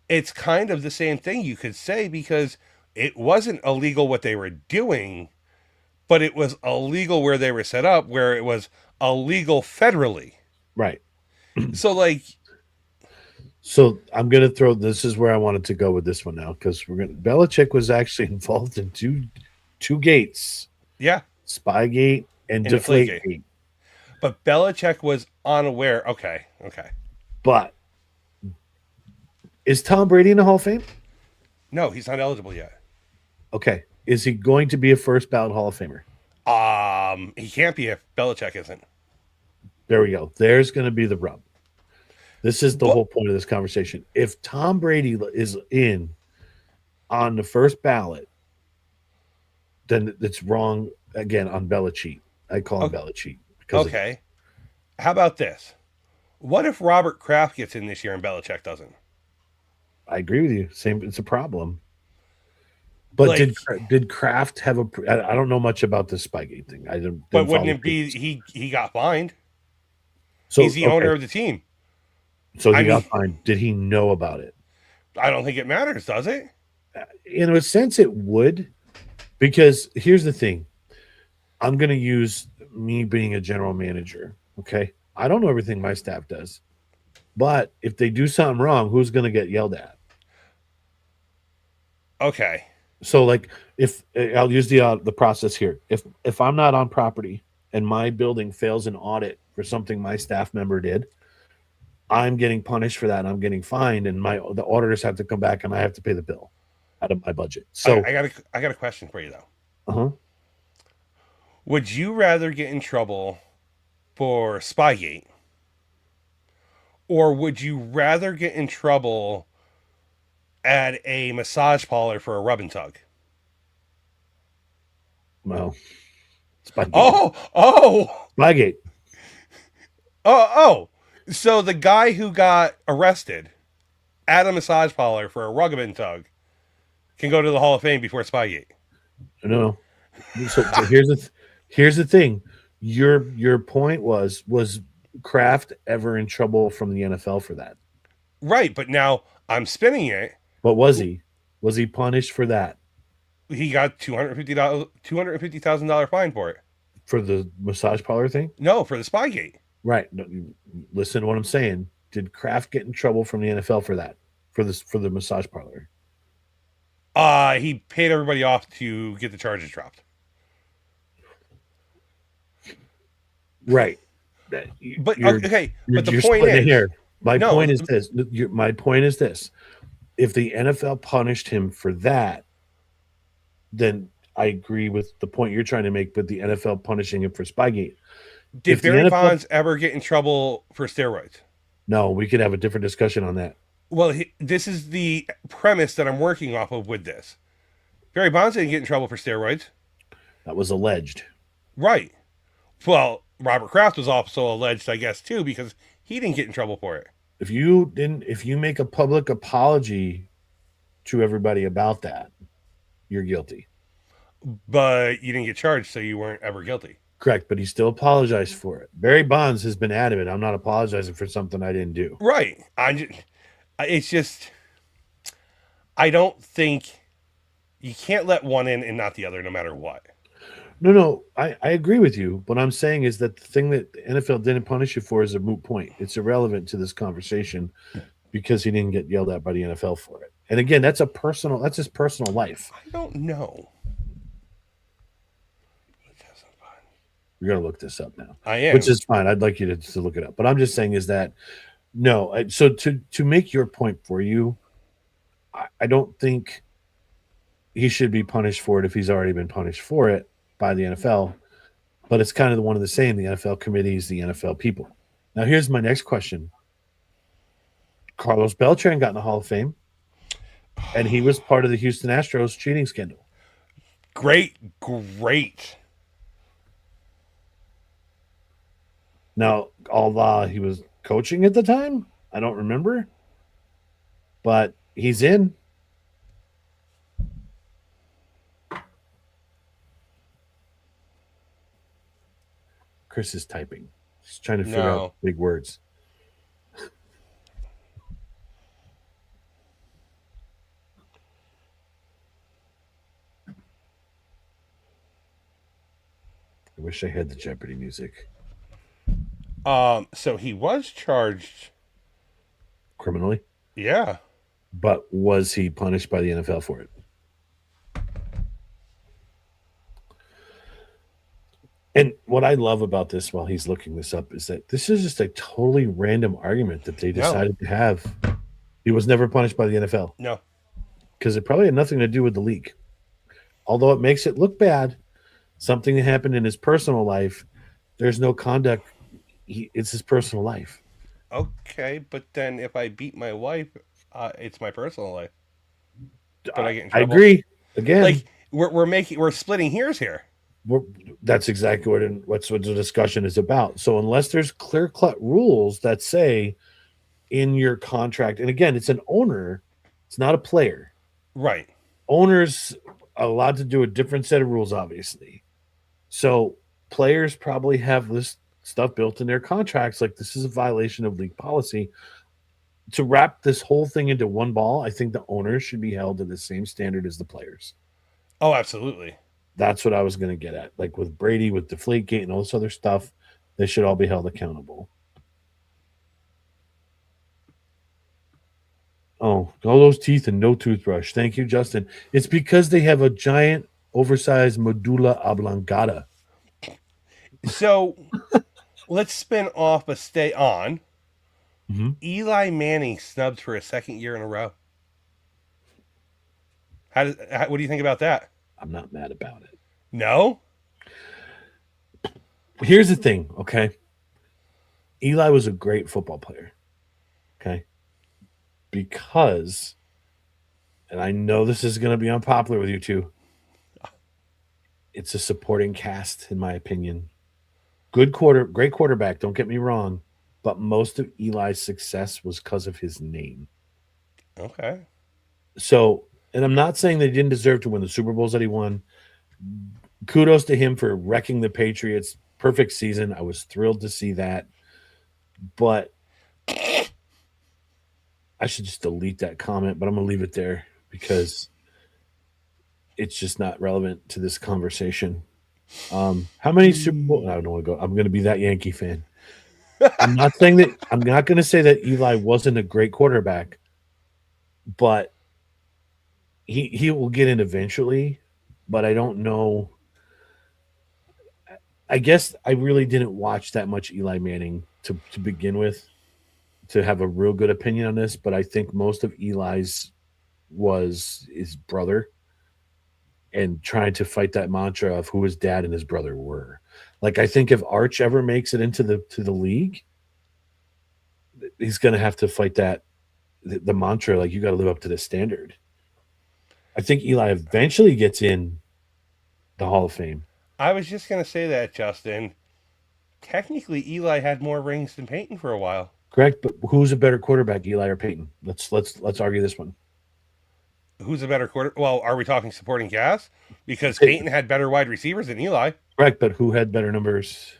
it's kind of the same thing you could say, because it wasn't illegal what they were doing, but it was illegal where they were set up, where it was illegal federally. Right. So, like... So I'm going to throw... This is where I wanted to go with this one now, because Belichick was actually involved in two gates. Yeah. Spygate and Deflategate. But Belichick was unaware. Okay. But is Tom Brady in the Hall of Fame? No, he's not eligible yet. Okay. Is he going to be a first ballot Hall of Famer? He can't be if Belichick isn't. There we go. There's going to be the rub. This is the whole point of this conversation. If Tom Brady is in on the first ballot, then it's wrong again on Belichick. I call him Belichick. Okay. How about this? What if Robert Kraft gets in this year and Belichick doesn't? I agree with you. Same. It's a problem. But like, did Kraft have a? I don't know much about this Spygate thing. I didn't. But wouldn't it be he got fined? So he's the owner of the team. So he got fined. Did he know about it? I don't think it matters, does it? In a sense, it would, because here's the thing. I'm going to use me being a general manager. Okay, I don't know everything my staff does, but if they do something wrong, who's going to get yelled at? Okay. So, like, if I'll use the process here, if I'm not on property and my building fails an audit for something my staff member did, I'm getting punished for that, and I'm getting fined, and the auditors have to come back, and I have to pay the bill out of my budget. So I got a question for you though. Uh-huh. Would you rather get in trouble for Spygate, or would you rather get in trouble at a massage parlor for a rub and tug? Well, Spygate. Spygate. Oh. So the guy who got arrested at a massage parlor for a rub and tug can go to the Hall of Fame before Spygate. No. So here's the thing. Your point was Kraft ever in trouble from the NFL for that? Right, but now I'm spinning it. But was he? Was he punished for that? He got $250,000 fine for it. For the massage parlor thing? No, for the Spygate. Right. No, listen to what I'm saying. Did Kraft get in trouble from the NFL for that? For the massage parlor? He paid everybody off to get the charges dropped. Right. But You're okay, but the you're point splitting is, here. My no, point is this. My point is this. If the NFL punished him for that, then I agree with the point you're trying to make, but the NFL punishing him for Spygate. did If the Barry NFL, Bonds ever get in trouble for steroids? no, we could have a different discussion on that. Well, this is the premise that I'm working off of with this. Barry Bonds didn't get in trouble for steroids. That was alleged. Right. Well, Robert Kraft was also alleged, I guess, too, because he didn't get in trouble for it. If you make a public apology to everybody about that, you're guilty. But you didn't get charged, so you weren't ever guilty. Correct, but he still apologized for it. Barry Bonds has been adamant. I'm not apologizing for something I didn't do. Right. It's just, I don't think you can't let one in and not the other, no matter what. No, I agree with you. What I'm saying is that the thing that the NFL didn't punish you for is a moot point. It's irrelevant to this conversation because he didn't get yelled at by the NFL for it. And again, that's his personal life. I don't know. You're going to look this up now. I am. Which is fine. I'd like you to look it up. But I'm just saying is that, no. So to make your point for you, I don't think he should be punished for it if he's already been punished for it by the NFL. But it's kind of one of the same, the NFL committees, the NFL people. Now, here's my next question. Carlos Beltran got in the Hall of Fame, and he was part of the Houston Astros cheating scandal. Great. Now, although he was coaching at the time, I don't remember, but he's in. Chris is typing. He's trying to figure out big words. I wish I had the Jeopardy music. So he was charged criminally. Yeah. But was he punished by the NFL for it? And what I love about this while he's looking this up is that this is just a totally random argument that they decided to have. He was never punished by the NFL. No. Because it probably had nothing to do with the league. Although it makes it look bad, something that happened in his personal life, there's no conduct. It's his personal life. Okay, but then if I beat my wife, it's my personal life. But I get in trouble. I agree. Again, like we're splitting hairs here. That's exactly what the discussion is about. So unless there's clear-cut rules that say in your contract, and again, it's an owner, it's not a player. Right. Owners are allowed to do a different set of rules, obviously. So players probably have this stuff built in their contracts, like this is a violation of league policy. To wrap this whole thing into one ball, I think the owners should be held to the same standard as the players. Oh, absolutely. That's what I was going to get at. Like with Brady, with Deflategate and all this other stuff, they should all be held accountable. Oh, all those teeth and no toothbrush. Thank you, Justin. It's because they have a giant, oversized medulla oblongata. So let's spin off but stay on. Mm-hmm. Eli Manning snubbed for a second year in a row. What do you think about that? I'm not mad about it. No? Here's the thing, okay? Eli was a great football player, okay? Because, and I know this is going to be unpopular with you two, it's a supporting cast, in my opinion. Great quarterback, don't get me wrong, but most of Eli's success was because of his name. Okay. So, and I'm not saying that he didn't deserve to win the Super Bowls that he won. Kudos to him for wrecking the Patriots. Perfect season. I was thrilled to see that. But I should just delete that comment, but I'm going to leave it there because it's just not relevant to this conversation. How many Super Bowls? I don't want to go. I'm going to be that Yankee fan. I'm not going to say that Eli wasn't a great quarterback, but he will get in eventually, but I don't know. I guess I really didn't watch that much Eli Manning to begin with to have a real good opinion on this, but I think most of Eli's was his brother and trying to fight that mantra of who his dad and his brother were. Like I think if Arch ever makes it into the league, he's going to have to fight that the mantra like you got to live up to this standard. I think Eli eventually gets in the Hall of Fame. I was just gonna say that, Justin. Technically, Eli had more rings than Peyton for a while. Correct, but who's a better quarterback, Eli or Peyton? Let's argue this one. Who's a better quarter? Well, are we talking supporting cast? Because Peyton. Peyton had better wide receivers than Eli. Correct, but who had better numbers?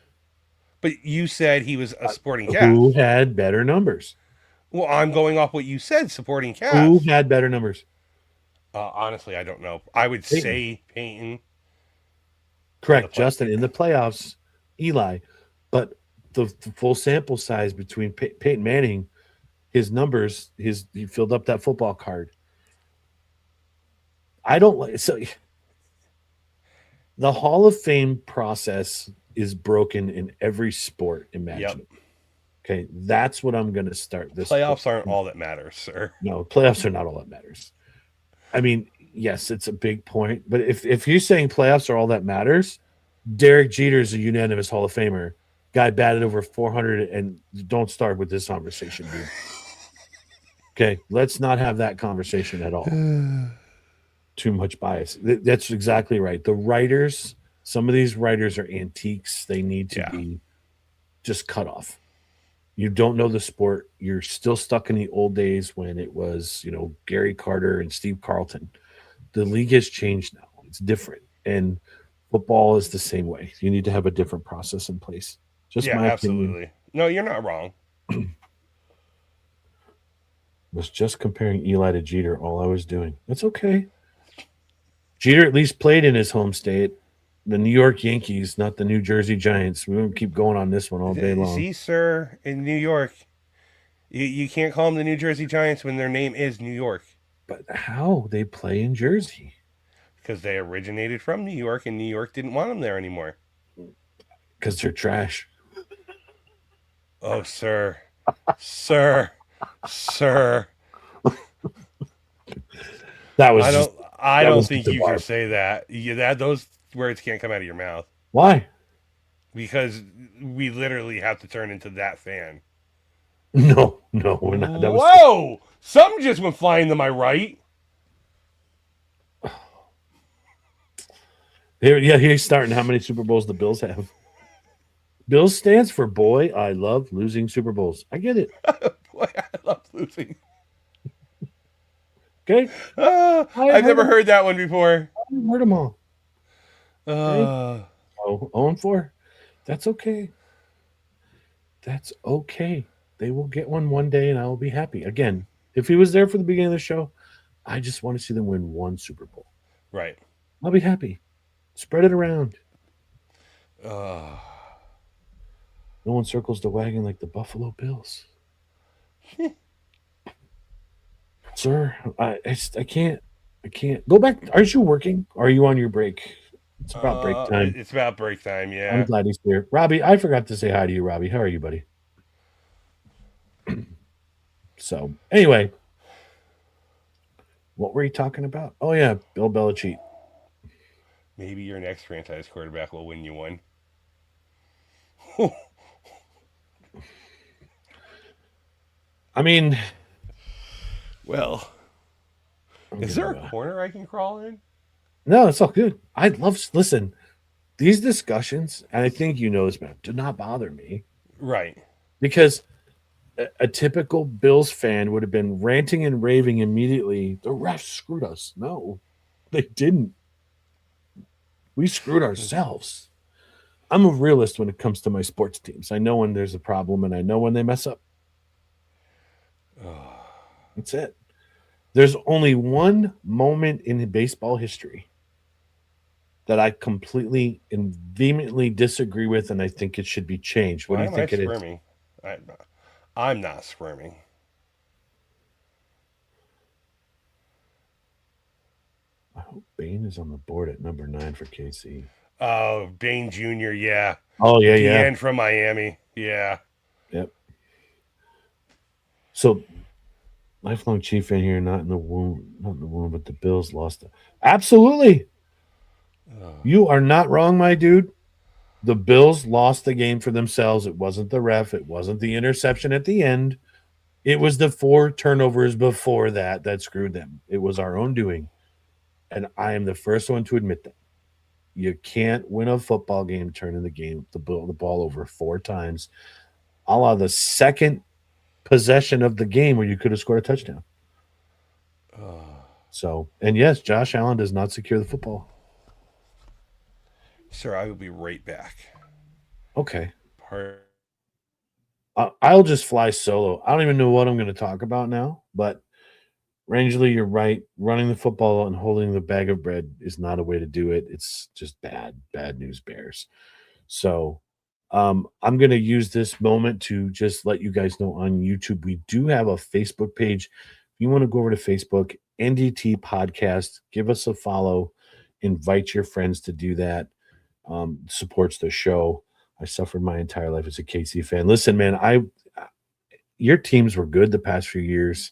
But you said he was a supporting Who cast. had better numbers? Well, I'm going off what you said, supporting Who cast. had better numbers? Honestly, I don't know. I would Peyton. say Peyton. Correct, Justin. In the playoffs, Eli, but the full sample size between Peyton Manning, his numbers, he filled up that football card. I don't like so. The Hall of Fame process is broken in every sport imaginable. Yep. Okay, that's what I'm going to start this. Playoffs aren't all that matters, sir. No, playoffs are not all that matters. I mean, yes, it's a big point, but if you're saying playoffs are all that matters, Derek Jeter is a unanimous Hall of Famer. Guy batted over 400, and don't start with this conversation, dude. Okay, let's not have that conversation at all. Too much bias. That's exactly right. The writers, some of these writers are antiques. They need to be just cut off. You don't know the sport. You're still stuck in the old days when it was, Gary Carter and Steve Carlton. The league has changed now. It's different. And football is the same way. You need to have a different process in place. Just my absolutely. opinion. No, you're not wrong. Was just comparing Eli to Jeter. All I was doing. That's okay. Jeter at least played in his home state, the New York Yankees, not the New Jersey Giants. We won't keep going on this one all day long. See, sir, in New York, you can't call them the New Jersey Giants when their name is New York. But how? They play in Jersey. Because they originated from New York, and New York didn't want them there anymore. Because they're trash. Oh, sir. Sir. That was I don't think you should say that. Those words can't come out of your mouth. Why? Because we literally have to turn into that fan. No, we're not. Whoa! Something just went flying to my right. He's starting. How many Super Bowls the Bills have? Bills stands for boy, I love losing Super Bowls. I get it. Boy, I love losing. Okay. I've never heard that one before. I've heard them all. Okay. 0-4. That's okay. That's okay. They will get one day, and I will be happy. Again, if he was there for the beginning of the show, I just want to see them win one Super Bowl. Right. I'll be happy. Spread it around. No one circles the wagon like the Buffalo Bills. Sir, I can't. Go back. Aren't you working? Or are you on your break? It's about break time. It's about break time, yeah. I'm glad he's here. Robbie, I forgot to say hi to you, Robbie. How are you, buddy? So, anyway, what were you talking about? Oh, yeah, Bill Belichick. Maybe your next franchise quarterback will win you one. I mean, well, is there a corner I can crawl in? No, it's all good. Listen, these discussions, and I think you know this, man, do not bother me. Right. Because a typical Bills fan would have been ranting and raving immediately. The refs screwed us. No, they didn't. We screwed ourselves. I'm a realist when it comes to my sports teams. I know when there's a problem, and I know when they mess up. That's it. There's only one moment in baseball history that I completely and vehemently disagree with, and I think it should be changed. What do you think it is? I'm not squirming. I hope Bain is on the board at number 9 for KC. Oh, Bain Jr., yeah. Oh yeah, yeah. DN from Miami. Yeah. Yep. So lifelong Chief in here, not in the womb, but the Bills lost it. Absolutely. You are not wrong, my dude. The Bills lost the game for themselves. It wasn't the ref. It wasn't the interception at the end. It was the 4 turnovers before that screwed them. It was our own doing. And I am the first one to admit that. You can't win a football game turning the ball over 4 times, a la the second possession of the game where you could have scored a touchdown. So, and yes, Josh Allen does not secure the football. Sir, I will be right back. Okay. I'll just fly solo. I don't even know what I'm going to talk about now, but Rangeley, you're right. Running the football and holding the bag of bread is not a way to do it. It's just bad news bears. So I'm going to use this moment to just let you guys know on YouTube, we do have a Facebook page. If you want to go over to Facebook, NDT Podcast, give us a follow, invite your friends to do that. Supports the show. I suffered my entire life as a KC fan. Listen, man, your teams were good the past few years.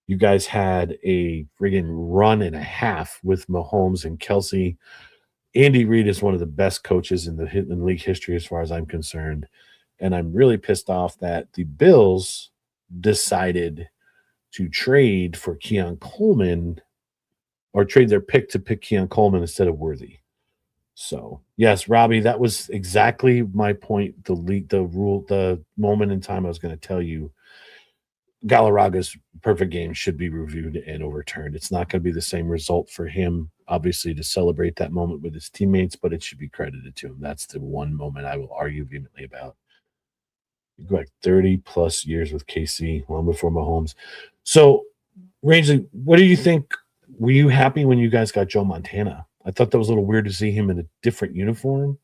You guys had a friggin' run and a half with Mahomes and Kelsey. Andy Reid is one of the best coaches in league history as far as I'm concerned. And I'm really pissed off that the Bills decided to trade for Keon Coleman, or trade their pick to pick Keon Coleman instead of Worthy. So yes, Robbie, that was exactly my point. The moment in time I was going to tell you, Galarraga's perfect game should be reviewed and overturned. It's not going to be the same result for him, obviously, to celebrate that moment with his teammates, but it should be credited to him. That's the one moment I will argue vehemently about. You go back 30 plus years with KC, long before Mahomes. So, Rangeley, what do you think? Were you happy when you guys got Joe Montana? I thought that was a little weird to see him in a different uniform.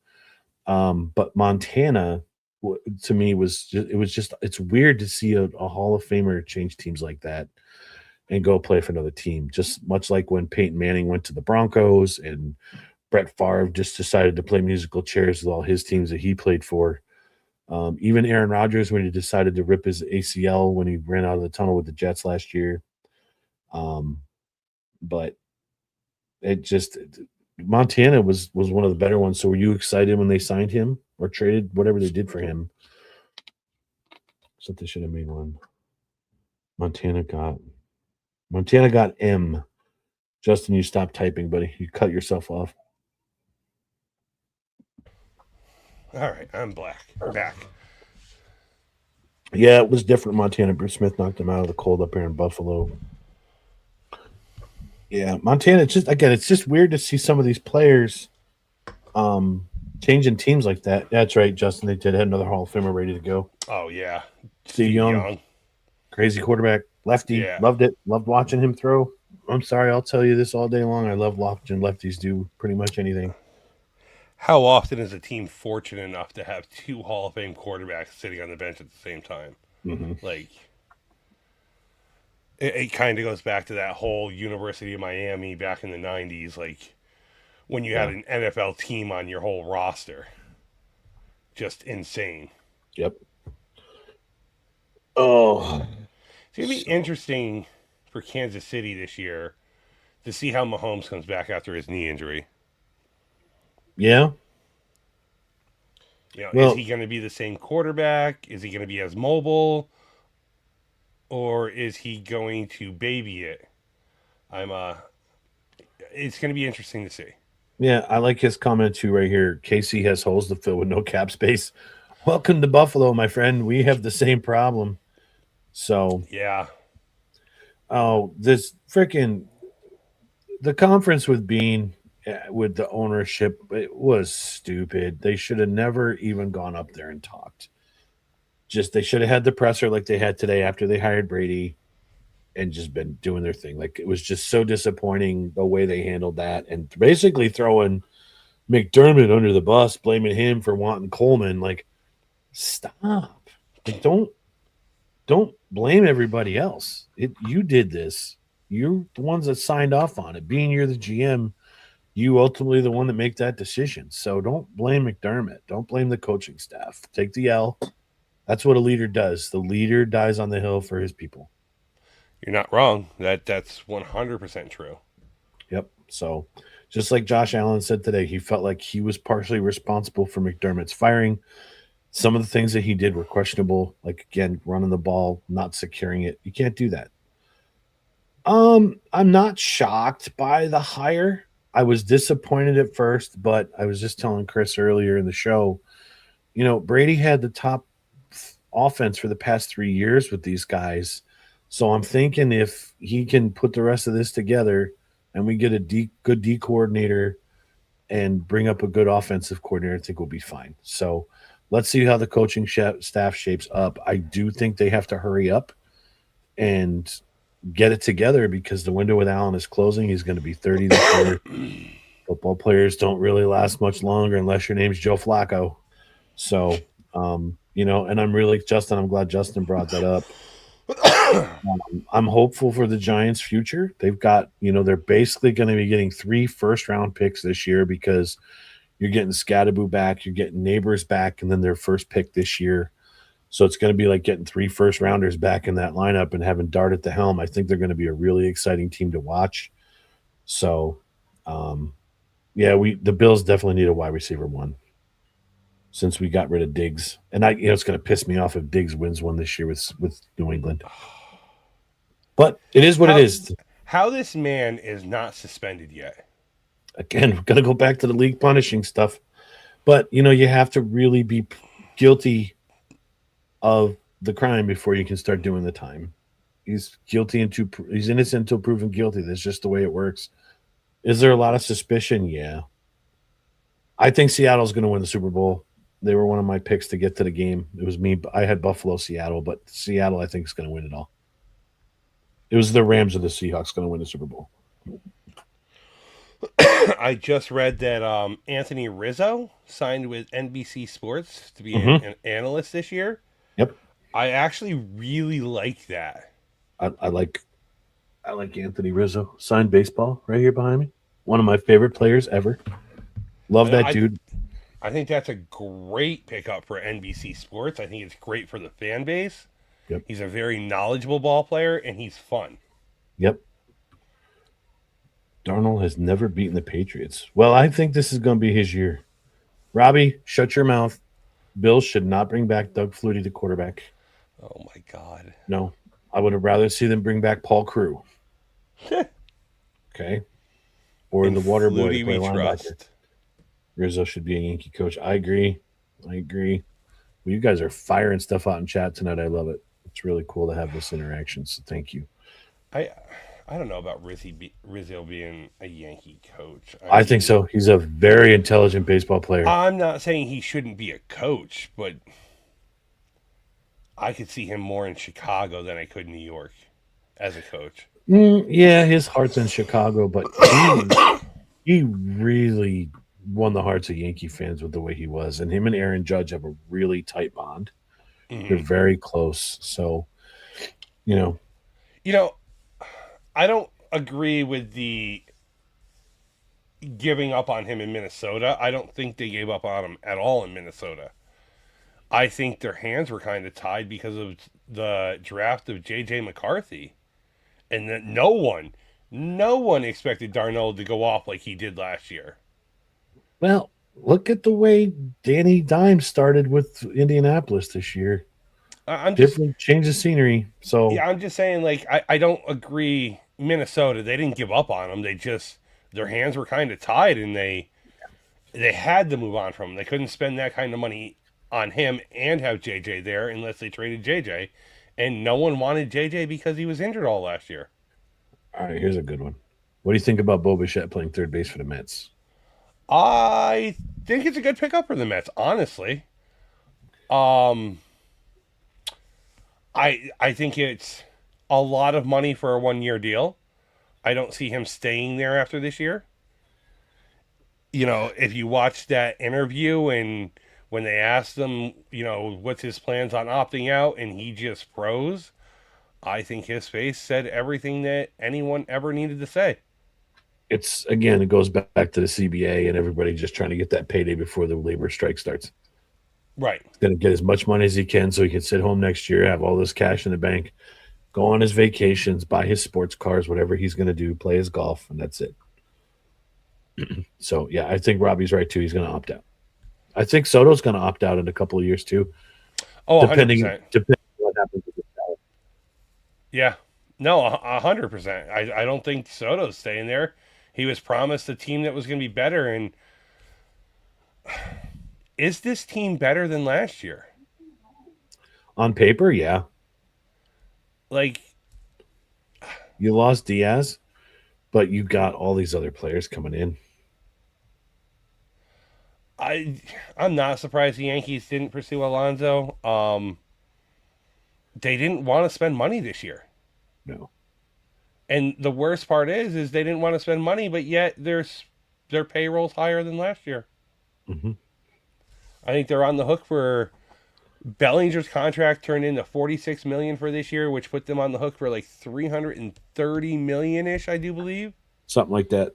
But Montana, to me, it's weird to see a Hall of Famer change teams like that and go play for another team. Just much like when Peyton Manning went to the Broncos and Brett Favre just decided to play musical chairs with all his teams that he played for. Even Aaron Rodgers, when he decided to rip his ACL when he ran out of the tunnel with the Jets last year. But Montana was one of the better ones. So were you excited when they signed him or traded whatever they did for him? So they should have made one. Montana got M. Justin, you stopped typing, buddy. You cut yourself off. All right, I'm back. Yeah, it was different. Montana. Bruce Smith knocked him out of the cold up here in Buffalo. Yeah, Montana. It's just weird to see some of these players changing teams like that. That's right, Justin. They did have another Hall of Famer ready to go. Oh yeah, Steve Young, crazy quarterback, lefty. Yeah. Loved it. Loved watching him throw. I'm sorry, I'll tell you this all day long. I love watching lefties do pretty much anything. How often is a team fortunate enough to have 2 Hall of Fame quarterbacks sitting on the bench at the same time? Mm-hmm. Like, it kind of goes back to that whole University of Miami back in the 90s, like when you had an NFL team on your whole roster. Just insane. Yep. Oh. It's going to be interesting for Kansas City this year to see how Mahomes comes back after his knee injury. Yeah. Is he going to be the same quarterback? Is he going to be as mobile? Or is he going to baby it? It's going to be interesting to see. Yeah, I like his comment too right here. KC has holes to fill with no cap space. Welcome to Buffalo, my friend. We have the same problem. So yeah. Oh, this freaking the conference with Bean with the ownership, it was stupid. They should have never even gone up there and talked. They should have had the presser like they had today after they hired Brady and just been doing their thing. Like, it was just so disappointing the way they handled that and basically throwing McDermott under the bus, blaming him for wanting Coleman. Like, stop. Like, don't blame everybody else. You did this. You're the ones that signed off on it. Being you're the GM, you ultimately the one that make that decision. So don't blame McDermott. Don't blame the coaching staff. Take the L. That's what a leader does. The leader dies on the hill for his people. You're not wrong. That's 100% true. Yep. So just like Josh Allen said today, he felt like he was partially responsible for McDermott's firing. Some of the things that he did were questionable, like again, running the ball, not securing it. You can't do that. I'm not shocked by the hire. I was disappointed at first, but I was just telling Chris earlier in the show, Brady had the top offense for the past 3 years with these guys. So I'm thinking if he can put the rest of this together and we get a good D coordinator and bring up a good offensive coordinator, I think we'll be fine. So let's see how the coaching staff shapes up. I do think they have to hurry up and get it together because the window with Allen is closing. He's going to be 30 this year. Football players don't really last much longer unless your name's Joe Flacco. So, and I'm glad Justin brought that up. I'm hopeful for the Giants' future. They've got, they're basically going to be getting 3 first-round picks this year because you're getting Scatterboo back, you're getting Neighbors back, and then their first pick this year. So it's going to be like getting 3 first-rounders back in that lineup and having Dart at the helm. I think they're going to be a really exciting team to watch. So, the Bills definitely need a wide receiver 1 since we got rid of Diggs. And it's going to piss me off if Diggs wins one this year with New England. But it is what it is. How this man is not suspended yet. Again, we're going to go back to the league punishing stuff. But, you have to really be guilty of the crime before you can start doing the time. He's he's innocent until proven guilty. That's just the way it works. Is there a lot of suspicion? Yeah. I think Seattle's going to win the Super Bowl. They were one of my picks to get to the game. It was me. I had Buffalo, Seattle, but Seattle, I think, is going to win it all. It was the Rams or the Seahawks going to win the Super Bowl. I just read that Anthony Rizzo signed with NBC Sports to be an analyst this year. Yep. I actually really like that. I like Anthony Rizzo. Signed baseball right here behind me. One of my favorite players ever. Love that dude. I think that's a great pickup for NBC Sports. I think it's great for the fan base. Yep. He's a very knowledgeable ball player, and he's fun. Yep. Darnold has never beaten the Patriots. Well, I think this is going to be his year. Robbie, shut your mouth. Bills should not bring back Doug Flutie, the quarterback. Oh, my God. No. I would have rather see them bring back Paul Crewe. Okay. Or the water boy to play linebacker. Rizzo should be a Yankee coach. I agree. Well, you guys are firing stuff out in chat tonight. I love it. It's really cool to have this interaction. So thank you. I don't know about Rizzo being a Yankee coach. I think so. He's a very intelligent baseball player. I'm not saying he shouldn't be a coach, but I could see him more in Chicago than I could in New York as a coach. Yeah, his heart's in Chicago, but he really won the hearts of Yankee fans with the way he was. And him and Aaron Judge have a really tight bond. Mm-hmm. They're very close. So, I don't agree with the giving up on him in Minnesota. I don't think they gave up on him at all in Minnesota. I think their hands were kind of tied because of the draft of J.J. McCarthy. And that no one expected Darnold to go off like he did last year. Well, look at the way Danny Dimes started with Indianapolis this year. Change of scenery. So yeah, I'm just saying, like, I don't agree. Minnesota, they didn't give up on him. They just, their hands were kind of tied, and they had to move on from him. They couldn't spend that kind of money on him and have JJ there unless they traded JJ, and no one wanted JJ because he was injured all last year. All right, here's a good one. What do you think about Bo Bichette playing third base for the Mets? I think it's a good pickup for the Mets, honestly. I think it's a lot of money for a 1-year deal. I don't see him staying there after this year. If you watch that interview and when they asked him, what's his plans on opting out, and he just froze, I think his face said everything that anyone ever needed to say. it goes back to the CBA and everybody just trying to get that payday before the labor strike starts. Right. He's going to get as much money as he can so he can sit home next year, have all this cash in the bank, go on his vacations, buy his sports cars, whatever he's going to do, play his golf, and that's it. So, yeah, I think Robbie's right, too. He's going to opt out. I think Soto's going to opt out in a couple of years, too. Oh, depending 100%. on what happens with the salary. Yeah. No, 100%. I don't think Soto's staying there. He was promised a team that was going to be better, and is this team better than last year? On paper, yeah. Like, you lost Diaz, but you got all these other players coming in. I'm not surprised the Yankees didn't pursue Alonso. They didn't want to spend money this year. No. And the worst part is they didn't want to spend money, but yet their payroll's higher than last year. Mm-hmm. I think they're on the hook for Bellinger's contract turned into $46 million for this year, which put them on the hook for like $330 million-ish, I do believe. Something like that.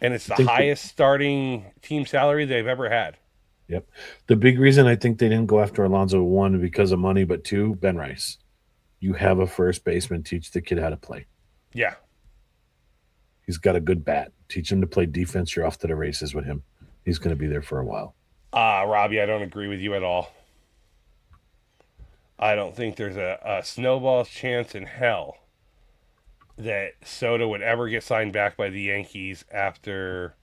And it's the highest starting team salary they've ever had. Yep. The big reason I think they didn't go after Alonso, one, because of money, but two, Ben Rice. You have a first baseman, teach the kid how to play. Yeah. He's got a good bat. Teach him to play defense. You're off to the races with him. He's going to be there for a while. Robbie, I don't agree with you at all. I don't think there's a snowball's chance in hell that Soto would ever get signed back by the Yankees after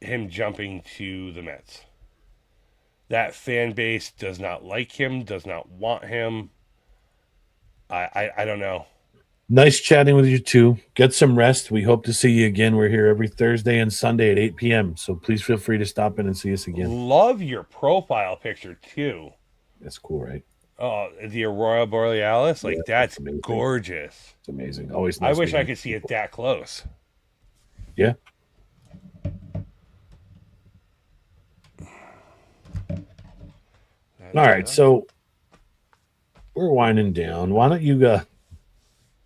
him jumping to the Mets. That fan base does not like him, does not want him. I don't know. Nice chatting with you too. Get some rest. We hope to see you again. We're here every Thursday and Sunday at 8 p.m. So please feel free to stop in and see us again. Love your profile picture too. That's cool, right? Oh, the Aurora Borealis, like that's gorgeous. It's amazing. Always nice. I wish I could see it that close. Yeah. All right, so we're winding down. Why don't you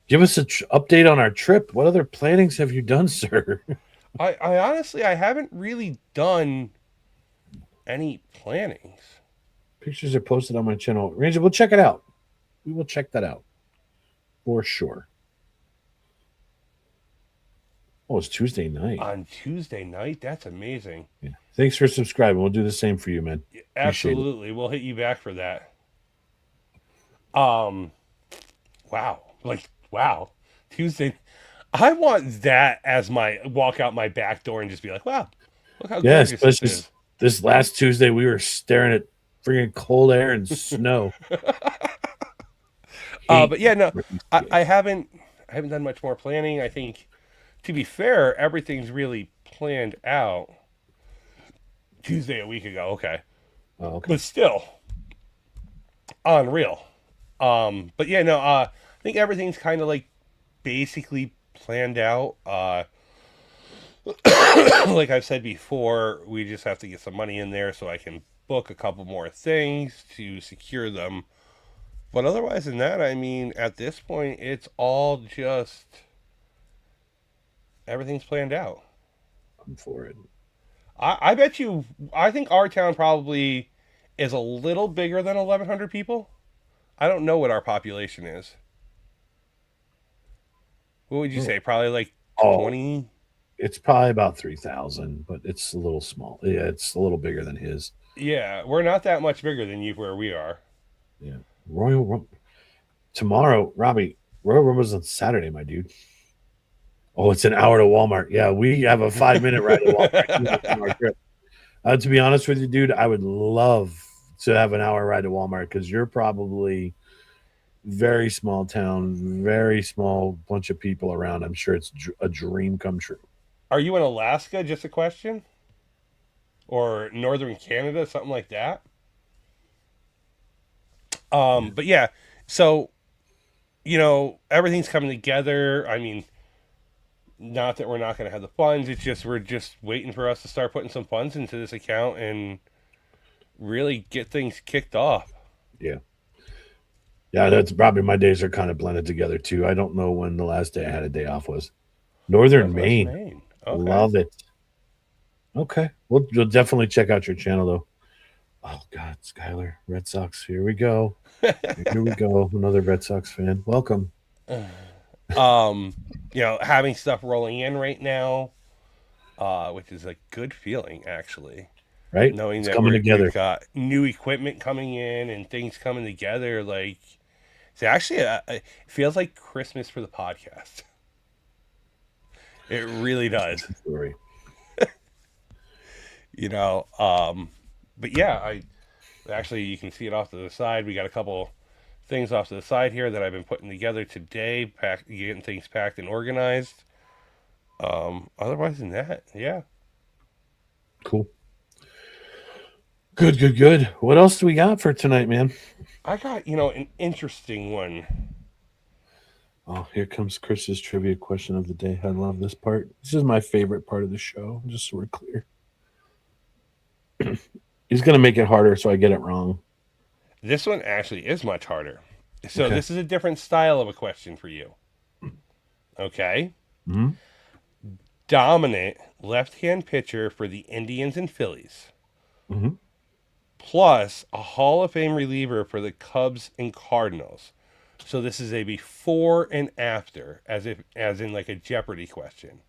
give us an update on our trip? What other plannings have you done, sir? I honestly, I haven't really done any plannings. Pictures are posted on my channel. Ranger, we'll check it out. We will check that out for sure. Oh, it's Tuesday night. On Tuesday night? That's amazing. Yeah. Thanks for subscribing. We'll do the same for you, man. Absolutely. We'll hit you back for that. Wow. Wow. Tuesday. I want that as my walk out my back door and just be like, wow, look how gorgeous this is. This last Tuesday, we were staring at freaking cold air and snow. But yeah, no, I haven't done much more planning. I think, to be fair, everything's really planned out. Tuesday a week ago, okay. Oh, okay. But still, unreal. But yeah, no, I think everything's kind of like basically planned out. Like I've said before, we just have to get some money in there so I can book a couple more things to secure them. But otherwise than that, I mean, at this point, it's all just everything's planned out. I'm for it. I bet you, I think our town probably is a little bigger than 1,100 people. I don't know what our population is. What would you say? Probably like 20? It's probably about 3,000, but it's a little small. Yeah, it's a little bigger than his. Yeah, we're not that much bigger than you where we are. Yeah. Tomorrow, Robbie, Royal Rumble's on Saturday, my dude. Oh, it's an hour to Walmart. Yeah, we have a 5-minute ride to Walmart. To be honest with you, dude, I would love to have an hour ride to Walmart because you're probably very small town, very small bunch of people around. I'm sure it's a dream come true. Are you in Alaska? Just a question. Or northern Canada, something like that. But yeah, so everything's coming together. I mean, not that we're not going to have the funds. It's just we're just waiting for us to start putting some funds into this account and really get things kicked off. Yeah. Yeah, that's probably my days are kind of blended together too. I don't know when the last day I had a day off was. Northern Maine. Okay. Love it. Okay. We'll definitely check out your channel, though. Oh, God, Skyler, Red Sox. Here we go. Here we go. Another Red Sox fan. Welcome. Having stuff rolling in right now, which is a good feeling actually. Right? Knowing It's that coming we've together. got new equipment coming in and things coming together, like so actually, it feels like Christmas for the podcast. It really does. Story. But yeah, I actually you can see it off to the side. We got a couple things off to the side here that I've been putting together today, getting things packed and organized. Otherwise than that, yeah. Cool. Good. What else do we got for tonight, man? I got, an interesting one. Oh, here comes Chris's trivia question of the day. I love this part. This is my favorite part of the show, just so we're clear. He's going to make it harder so I get it wrong. This one actually is much harder. So Okay. this is a different style of a question for you. Okay? Mm-hmm. Dominant left-hand pitcher for the Indians and Phillies. Mm-hmm. Plus a Hall of Fame reliever for the Cubs and Cardinals. So this is a before and after, as in like a Jeopardy question.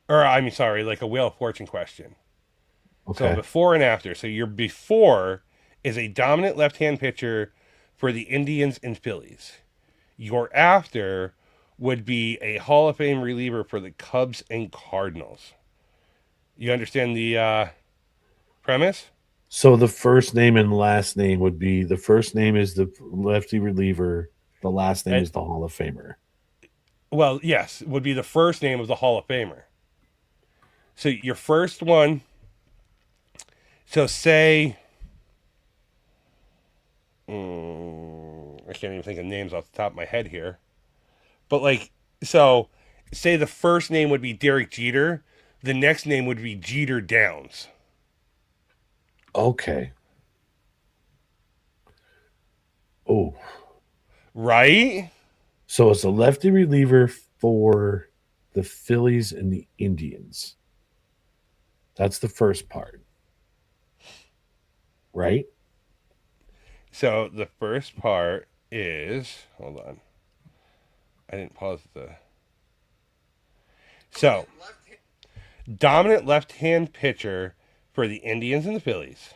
Or like a Wheel of Fortune question. Okay. So before and after. So your before is a dominant left-hand pitcher for the Indians and Phillies. Your after would be a Hall of Fame reliever for the Cubs and Cardinals. You understand the premise? So the first name and last name would be the first name is the lefty reliever. The last name is the Hall of Famer. Well, yes, would be the first name of the Hall of Famer. So your first one. So say, I can't even think of names off the top of my head here. But say the first name would be Derek Jeter. The next name would be Jeter Downs. Okay. Oh. Right? So it's a lefty reliever for the Phillies and the Indians. That's the first part. Right? So the first part is, hold on. I didn't pause So, dominant left-hand pitcher for the Indians and the Phillies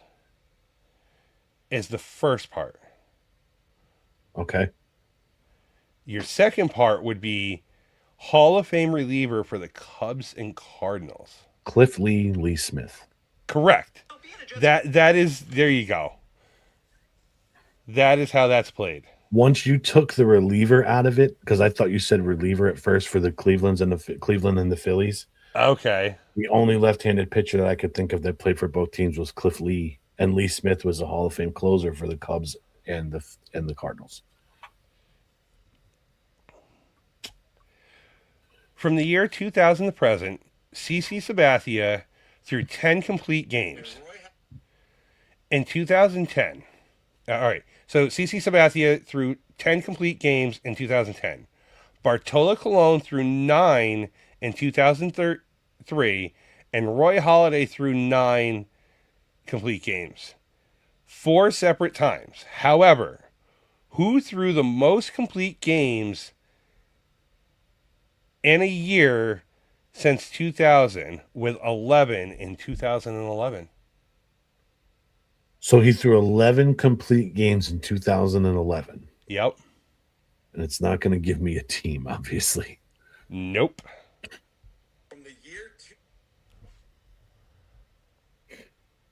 is the first part. Okay. Your second part would be Hall of Fame reliever for the Cubs and Cardinals. Cliff Lee Smith. Correct. That is, there you go. That is how that's played. Once you took the reliever out of it, because I thought you said reliever at first for the Cleveland and the Phillies. Okay. The only left-handed pitcher that I could think of that played for both teams was Cliff Lee, and Lee Smith was a Hall of Fame closer for the Cubs and the Cardinals. From the year 2000 to present, CC Sabathia threw 10 complete games. In 2010, all right, so CC Sabathia threw 10 complete games in 2010. Bartolo Colon threw 9 in 2003, and Roy Halladay threw 9 complete games. 4 separate times. However, who threw the most complete games in a year since 2000 with 11 in 2011? So he threw 11 complete games in 2011. Yep. And it's not going to give me a team, obviously. Nope. From the year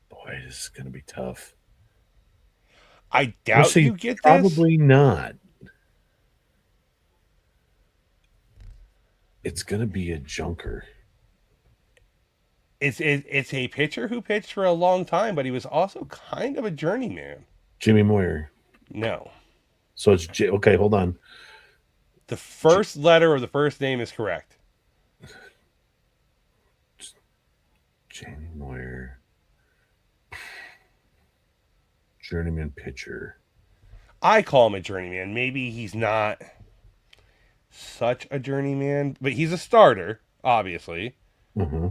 Boy, this is going to be tough. I doubt you get this. Probably not. It's going to be a junker. It's a pitcher who pitched for a long time, but he was also kind of a journeyman. Jimmy Moyer. No. So it's okay, hold on. The first letter of the first name is correct. Jimmy Moyer. Journeyman pitcher. I call him a journeyman. Maybe he's not such a journeyman, but he's a starter. obviously. Mm-hmm.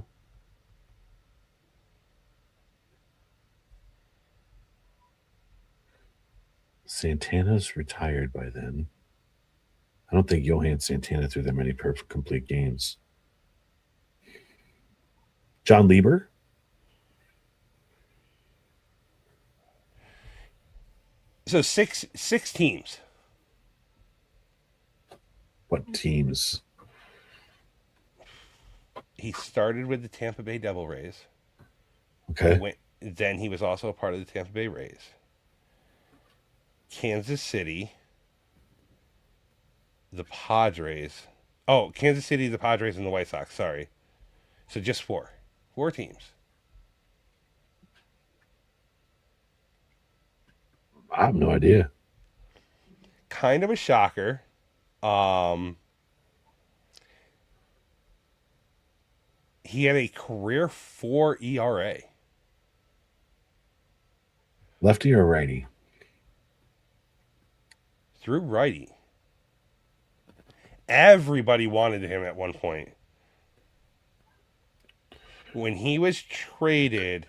Santana's retired by then. I don't think Johan Santana threw that many perfect complete games. John Lieber? So six teams. What teams? He started with the Tampa Bay Devil Rays. Okay. Then he was also a part of the Tampa Bay Rays. Kansas City, the Padres. Oh, Kansas City, the Padres, and the White Sox. Sorry. So just four. Four teams. I have no idea. Kind of a shocker. He had a career 4 ERA. Lefty or righty? Through righty. Everybody wanted him at one point. When he was traded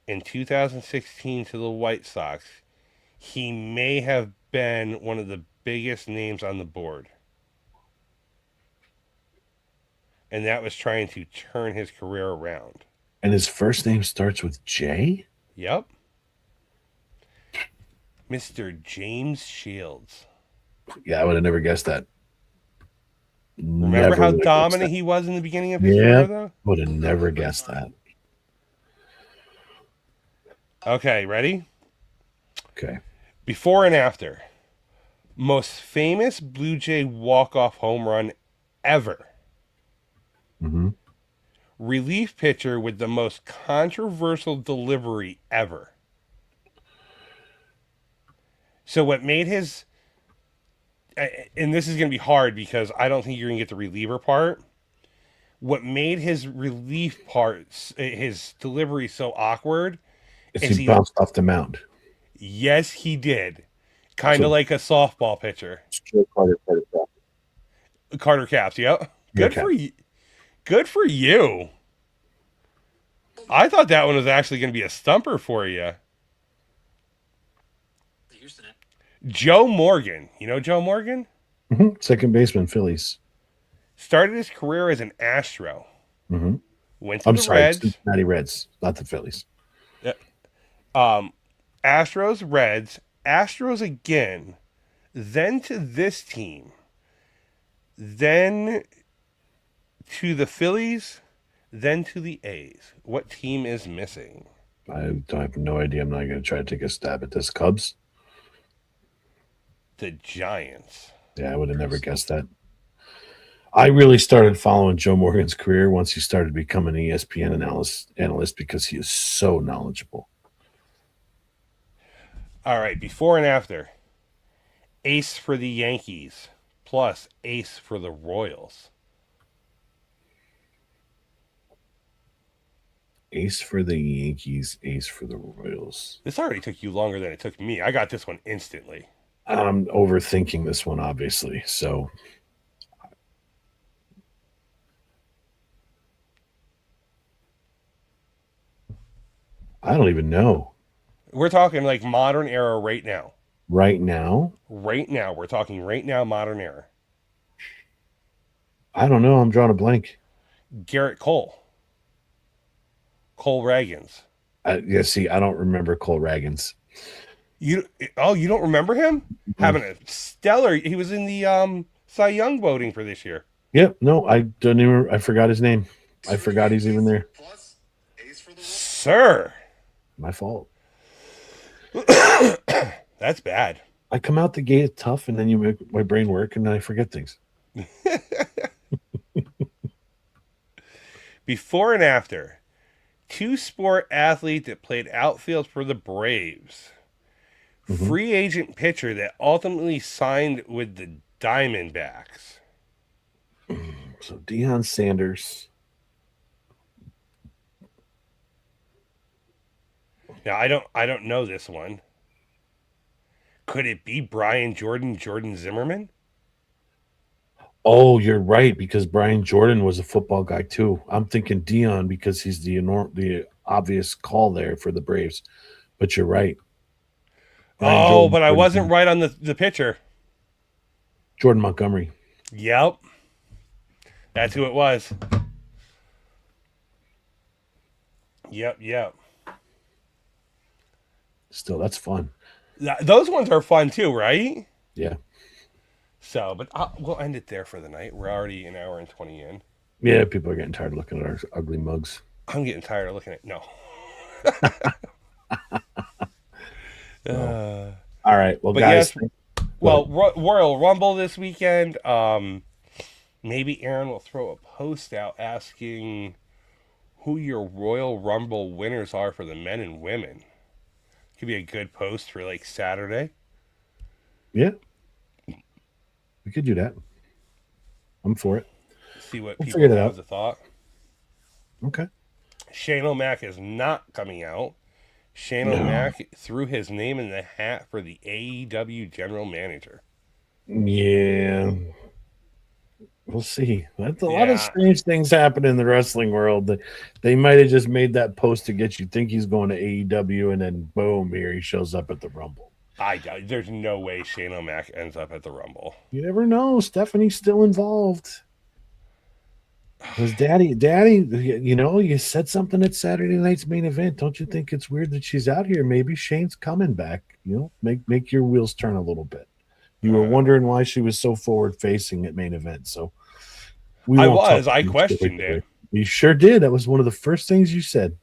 in 2016 to the White Sox, he may have been one of the biggest names on the board. And that was trying to turn his career around. And his first name starts with J? Yep. Mr. James Shields. Yeah, I would have never guessed that. Remember how dominant he was in the beginning of his career, though? Would have never guessed that. Okay, ready? Okay. Before and after. Most famous Blue Jay walk-off home run ever. Mm-hmm. Relief pitcher with the most controversial delivery ever. So what made his... And this is going to be hard because I don't think you're going to get the reliever part. What made his relief part, his delivery so awkward... is he bounced off the mound. Yes, he did. Kind of like a softball pitcher. Carter Capps, yep. Good for you. Good for you. I thought that one was actually going to be a stumper for you. Joe Morgan. You know Joe Morgan? Mm-hmm. Second baseman, Phillies. Started his career as an Astro. Mm-hmm. Went to the Reds. Cincinnati Reds, not the Phillies. Astros, Reds, Astros again, then to this team, then to the Phillies, then to the A's. What team is missing? I have no idea. I'm not going to try to take a stab at this. Cubs? The Giants. Yeah, I would have never guessed that. I really started following Joe Morgan's career once he started becoming an ESPN analyst because he is so knowledgeable. All right, before and after. Ace for the Yankees, plus ace for the Royals. Ace for the Yankees, ace for the Royals. This already took you longer than it took me. I got this one instantly. I'm overthinking this one, obviously, so... I don't even know. We're talking like modern era right now. Right now? Right now. We're talking right now, modern era. I don't know. I'm drawing a blank. Garrett Cole. Cole Ragans. Yeah, see, I don't remember Cole Ragans. You don't remember him? Mm-hmm. Having a stellar... He was in the Cy Young voting for this year. Yep. No, I don't even... I forgot his name. I forgot he's even there. Sir. My fault. That's bad. I come out the gate tough, and then you make my brain work, and then I forget things. Before and after, two-sport athlete that played outfield for the Braves. Mm-hmm. Free agent pitcher that ultimately signed with the Diamondbacks. So Deion Sanders. Now I don't know this one. Could it be Brian Jordan Zimmerman? Oh, you're right, because Brian Jordan was a football guy too. I'm thinking Dion because he's the obvious call there for the Braves. But you're right. Brian Oh, Jordan, but I wasn't right on the pitcher. Jordan Montgomery. Yep. That's who it was. Yep. Still, that's fun. Those ones are fun too, right? Yeah. So, but we'll end it there for the night. We're already an hour and 20 in. Yeah, people are getting tired of looking at our ugly mugs. I'm getting tired of looking at no. All right. Well, But guys. yes, well, Royal Rumble this weekend. Maybe Aaron will throw a post out asking who your Royal Rumble winners are for the men and women. Could be a good post for like Saturday. Yeah. We could do that. I'm for it. See what We'll people figure it have out. as a thought. Okay. Shane O'Mac is not coming out. Shane O'Mac threw his name in the hat for the AEW general manager. Yeah. We'll see. That's a lot of strange things happen in the wrestling world. They might have just made that post to get you think he's going to AEW, and then boom, here he shows up at the Rumble. There's no way Shane O'Mac ends up at the Rumble. You never know. Stephanie's still involved. Because Daddy, you said something at Saturday night's main event. Don't you think it's weird that she's out here? Maybe Shane's coming back. Make your wheels turn a little bit. You were wondering why she was so forward facing at main event. So I questioned it. You sure did. That was one of the first things you said.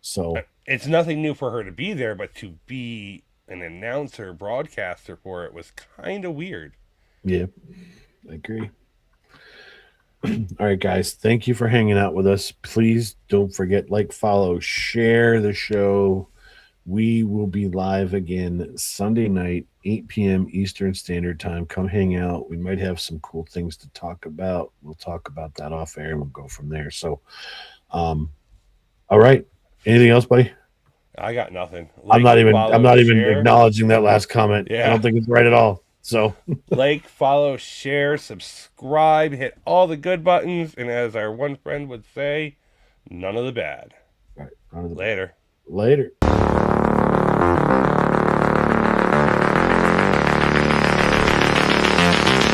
So it's nothing new for her to be there, but to be an announcer, broadcaster for it was kind of weird. Yeah, I agree. All right, guys. Thank you for hanging out with us. Please don't forget, follow, share the show. We will be live again Sunday night, 8 p.m. Eastern Standard Time. Come hang out. We might have some cool things to talk about. We'll talk about that off air and we'll go from there. So, all right. Anything else, buddy? I got nothing. I'm not even acknowledging that last comment. Yeah. I don't think it's right at all. So follow, share, subscribe, hit all the good buttons, and as our one friend would say, none of the bad. All right. Later. Later.